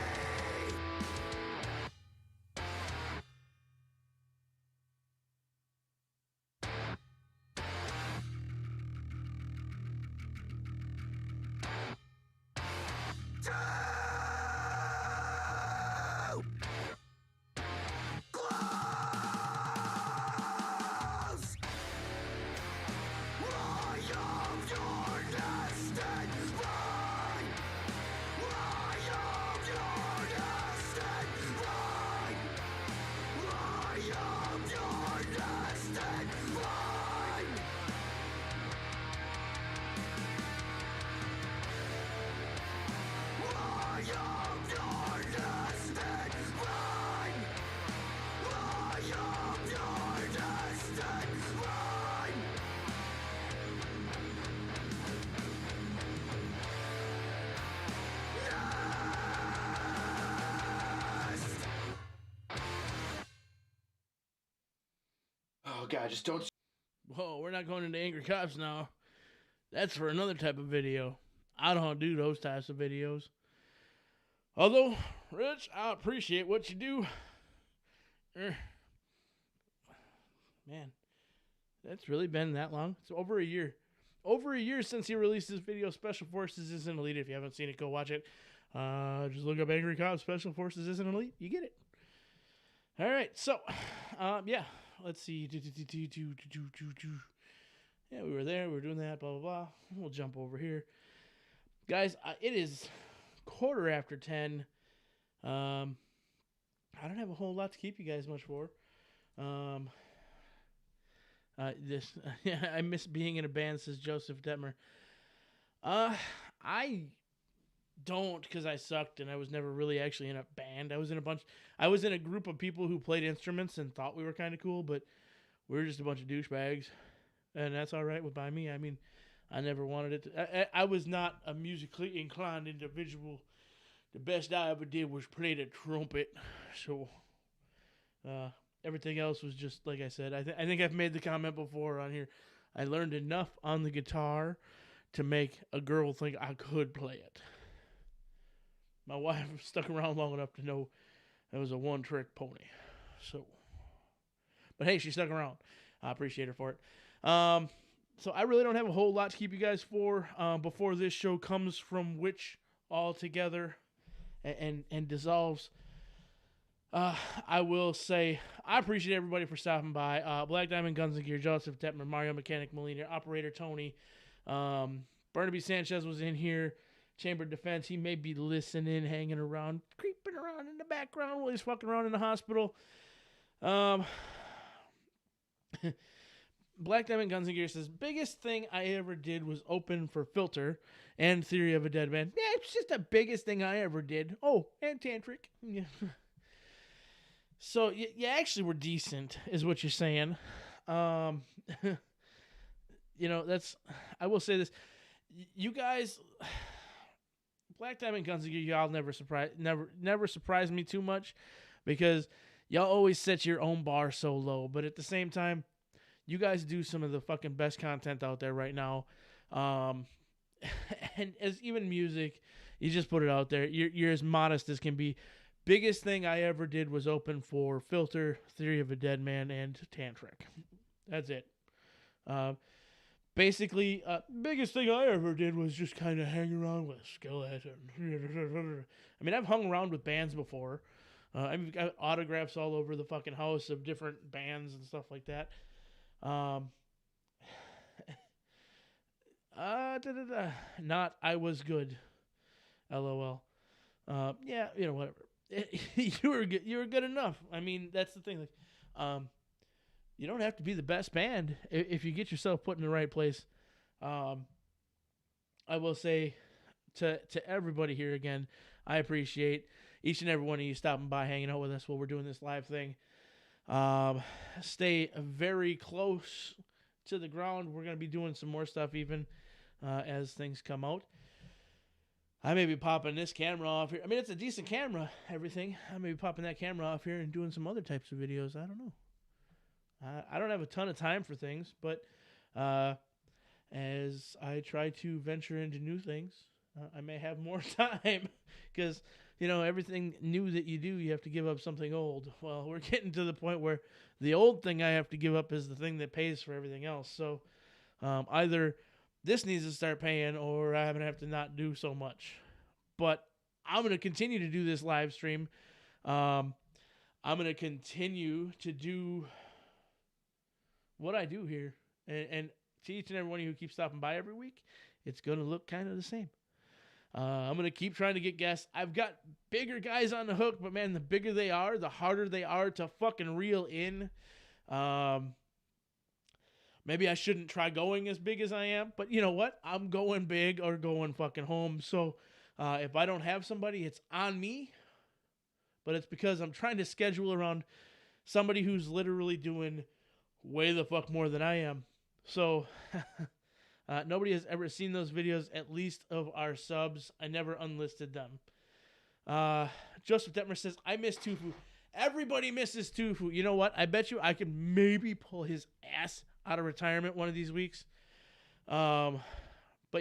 Oh, God, just don't. Whoa, we're not going into Angry Cops now. That's for another type of video. I don't do those types of videos. Although, Rich, I appreciate what you do. Man, that's really been that long. It's over a year. Over a year since he released this video, Special Forces Isn't Elite. If you haven't seen it, go watch it. Just look up Angry Cops, Special Forces Isn't Elite. You get it. All right, so, yeah. Let's see. Yeah, we were there. We were doing that, blah, blah, blah. We'll jump over here. Guys, it is 10:15. I don't have a whole lot to keep you guys much for. I miss being in a band, says Joseph Detmer. I don't, because I sucked and I was never really actually in a band. I was in a group of people who played instruments and thought we were kind of cool, but we were just a bunch of douchebags, and that's all right by me. I mean, I never wanted it to. I was not a musically inclined individual. The best I ever did was play the trumpet, so everything else was just, like I said, I think I've made the comment before on here. I learned enough on the guitar to make a girl think I could play it. My wife stuck around long enough to know it was a one-trick pony. So, but hey, she stuck around. I appreciate her for it. So I really don't have a whole lot to keep you guys for before this show comes from Witch all together and dissolves. I will say I appreciate everybody for stopping by. Black Diamond Guns and Gear, Joseph Detmer, Mario Mechanic Molina, Operator Tony, Barnaby Sanchez was in here. Chamber of Defense, he may be listening, hanging around, creeping around in the background while he's fucking around in the hospital. Black Diamond Guns and Gear says, biggest thing I ever did was open for Filter and Theory of a Dead Man. Yeah, it's just the biggest thing I ever did. Oh, and Tantric. Yeah. So, you actually were decent, is what you're saying. You know, I will say this. You guys... Black Diamond Guns and Gear, y'all never surprise me too much because y'all always set your own bar so low. But at the same time, you guys do some of the fucking best content out there right now. And as even music, you just put it out there. You're as modest as can be. Biggest thing I ever did was open for Filter, Theory of a Dead Man, and Tantric. That's it. Basically, biggest thing I ever did was just kind of hang around with Skeleton. I mean, I've hung around with bands before. I've got autographs all over the fucking house of different bands and stuff like that. Not I was good. LOL. Yeah, you know, whatever. You were good. You were good enough. I mean, that's the thing. Like, you don't have to be the best band if you get yourself put in the right place. I will say to everybody here again, I appreciate each and every one of you stopping by, hanging out with us while we're doing this live thing. Stay very close to the ground. We're going to be doing some more stuff even as things come out. I may be popping this camera off here. I mean, it's a decent camera, everything. I may be popping that camera off here and doing some other types of videos. I don't know. I don't have a ton of time for things, but as I try to venture into new things, I may have more time because, you know, everything new that you do, you have to give up something old. Well, we're getting to the point where the old thing I have to give up is the thing that pays for everything else. So either this needs to start paying or I'm going to have to not do so much. But I'm going to continue to do this live stream. I'm going to continue to do what I do here. And to each and every one of you who keeps stopping by every week, it's going to look kind of the same. I'm going to keep trying to get guests. I've got bigger guys on the hook, but man, the bigger they are, the harder they are to fucking reel in. Maybe I shouldn't try going as big as I am, but you know what? I'm going big or going fucking home. So if I don't have somebody, it's on me. But it's because I'm trying to schedule around somebody who's literally doing way the fuck more than I am. So nobody has ever seen those videos, at least of our subs. I never unlisted them. Joseph Detmer says, I miss Tufu. Everybody misses Tufu. You know what? I bet you I can maybe pull his ass out of retirement one of these weeks. But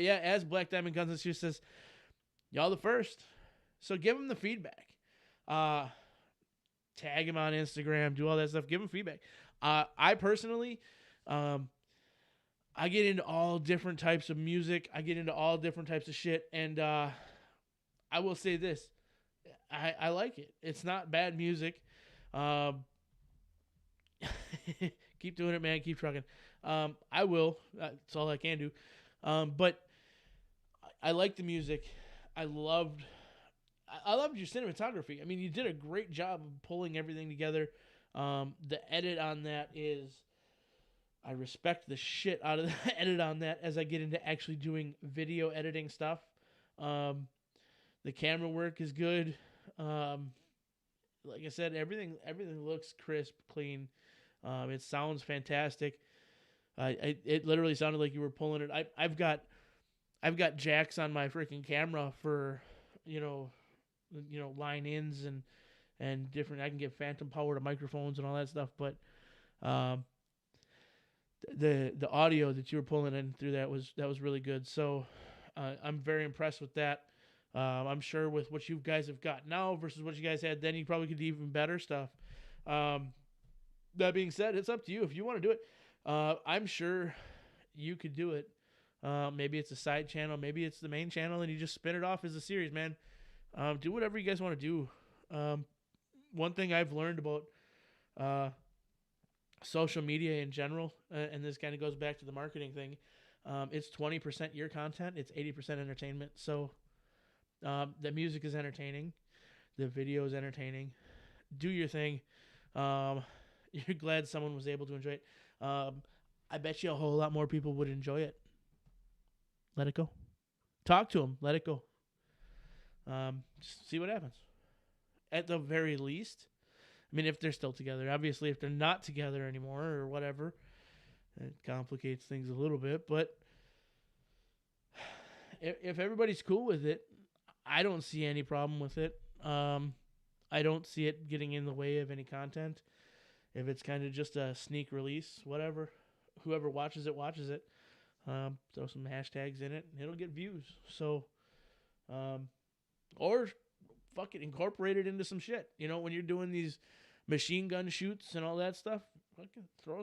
yeah, as Black Diamond Guns and Shoes says, y'all the first. So give him the feedback. Tag him on Instagram, do all that stuff. Give him feedback. I personally, I get into all different types of music. I get into all different types of shit. And I will say this. I like it. It's not bad music. Keep doing it, man. Keep trucking. I will. That's all I can do. But I like the music. I loved your cinematography. I mean, you did a great job of pulling everything together. The edit on that is, I respect the shit out of the edit on that as I get into actually doing video editing stuff. The camera work is good. Like I said, everything looks crisp, clean. It sounds fantastic. It literally sounded like you were pulling it. I've got jacks on my freaking camera for, line ins and different. I can get phantom power to microphones and all that stuff. But the audio that you were pulling in through that was really good. So I'm very impressed with that. I'm sure with what you guys have got now versus what you guys had then, you probably could do even better stuff. That being said, it's up to you if you want to do it. I'm sure you could do it. Maybe it's a side channel, maybe it's the main channel, and you just spin it off as a series, man. Do whatever you guys want to do. One thing I've learned about social media in general, and this kind of goes back to the marketing thing, it's 20% your content, it's 80% entertainment. So the music is entertaining, the video is entertaining. Do your thing. You're glad someone was able to enjoy it. I bet you a whole lot more people would enjoy it. Let it go. Talk to them. Let it go. See what happens. At the very least, I mean, if they're still together. Obviously, if they're not together anymore or whatever, it complicates things a little bit. But if everybody's cool with it, I don't see any problem with it. I don't see it getting in the way of any content. If it's kind of just a sneak release, whatever. Whoever watches it, watches it. Throw some hashtags in it, and it'll get views. So, or fuck it, incorporate it into some shit. When you're doing these machine gun shoots and all that stuff, fucking throw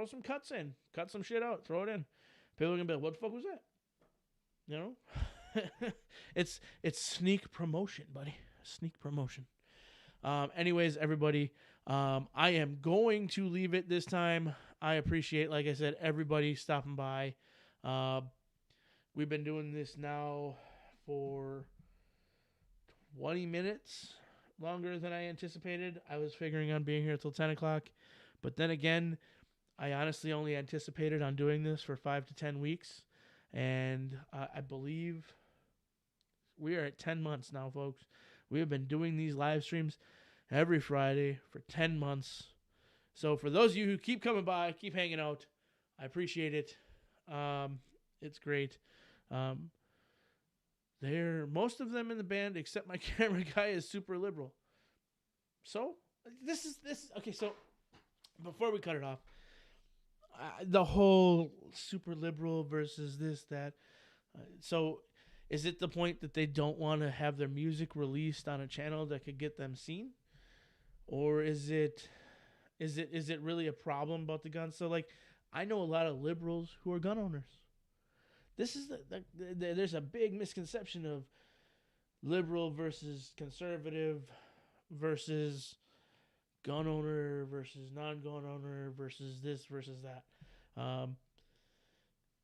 some cuts in, cut some shit out, throw it in. People are gonna be like, "What the fuck was that?" It's sneak promotion, buddy. Sneak promotion. Anyways, everybody, I am going to leave it this time. I appreciate, like I said, everybody stopping by. We've been doing this now for 20 minutes longer than I anticipated. I was figuring on being here till 10 o'clock. But then again, I honestly only anticipated on doing this for 5 to 10 weeks. And I believe we are at 10 months now, folks. We have been doing these live streams every Friday for 10 months. So for those of you who keep coming by, keep hanging out, I appreciate it. It's great. Most of them in the band, except my camera guy, is super liberal. So this is okay. So before we cut it off, the whole super liberal versus this, that. So is it the point that they don't want to have their music released on a channel that could get them seen? Or is it really a problem about the guns? So like, I know a lot of liberals who are gun owners. This is there's a big misconception of liberal versus conservative versus gun owner versus non-gun owner versus this versus that.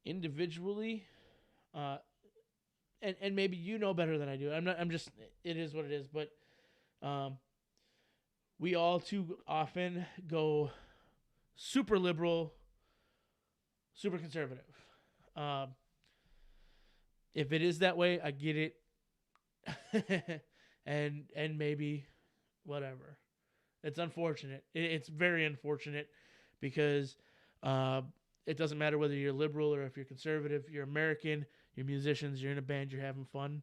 Individually, and maybe you know better than I do. It is what it is. But we all too often go super liberal, super conservative. If it is that way, I get it. and maybe whatever. It's unfortunate. It's very unfortunate because it doesn't matter whether you're liberal or if you're conservative, you're American, you're musicians, you're in a band, you're having fun.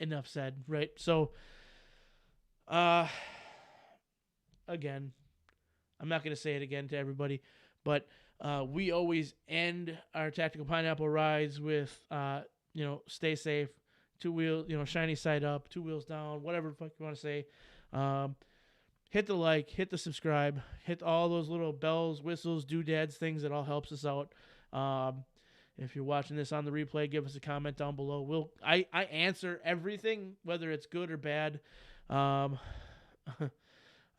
enough said, right? So, again, I'm not going to say it again to everybody, but we always end our Tactical Pineapple rides with, stay safe, 2 wheels, shiny side up, 2 wheels down, whatever the fuck you want to say. Hit the like, hit the subscribe, hit all those little bells, whistles, doodads, things that all helps us out. If you're watching this on the replay, give us a comment down below. I answer everything, whether it's good or bad. I'm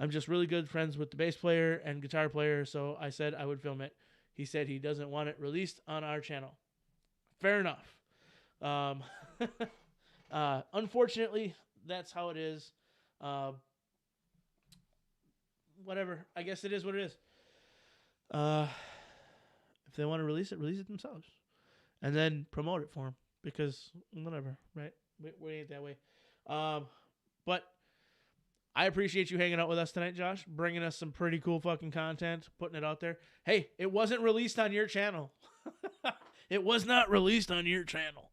just really good friends with the bass player and guitar player, so I said I would film it. He said he doesn't want it released on our channel. Fair enough. Unfortunately, that's how it is. Whatever. I guess it is what it is. If they want to release it themselves. And then promote it for them. Because, whatever, right? We ain't that way. But I appreciate you hanging out with us tonight, Josh. Bringing us some pretty cool fucking content. Putting it out there. Hey, it wasn't released on your channel. It was not released on your channel.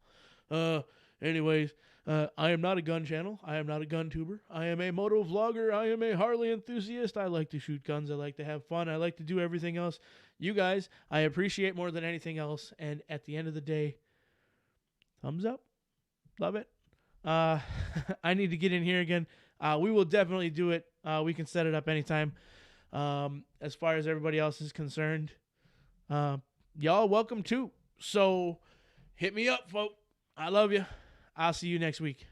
Anyways, I am not a gun channel. I am not a gun tuber. I am a moto vlogger. I am a Harley enthusiast. I like to shoot guns. I like to have fun. I like to do everything else. You guys, I appreciate more than anything else. And at the end of the day, thumbs up. Love it. I need to get in here again. We will definitely do it. We can set it up anytime. As far as everybody else is concerned, y'all welcome too. So hit me up, folks. I love you. I'll see you next week.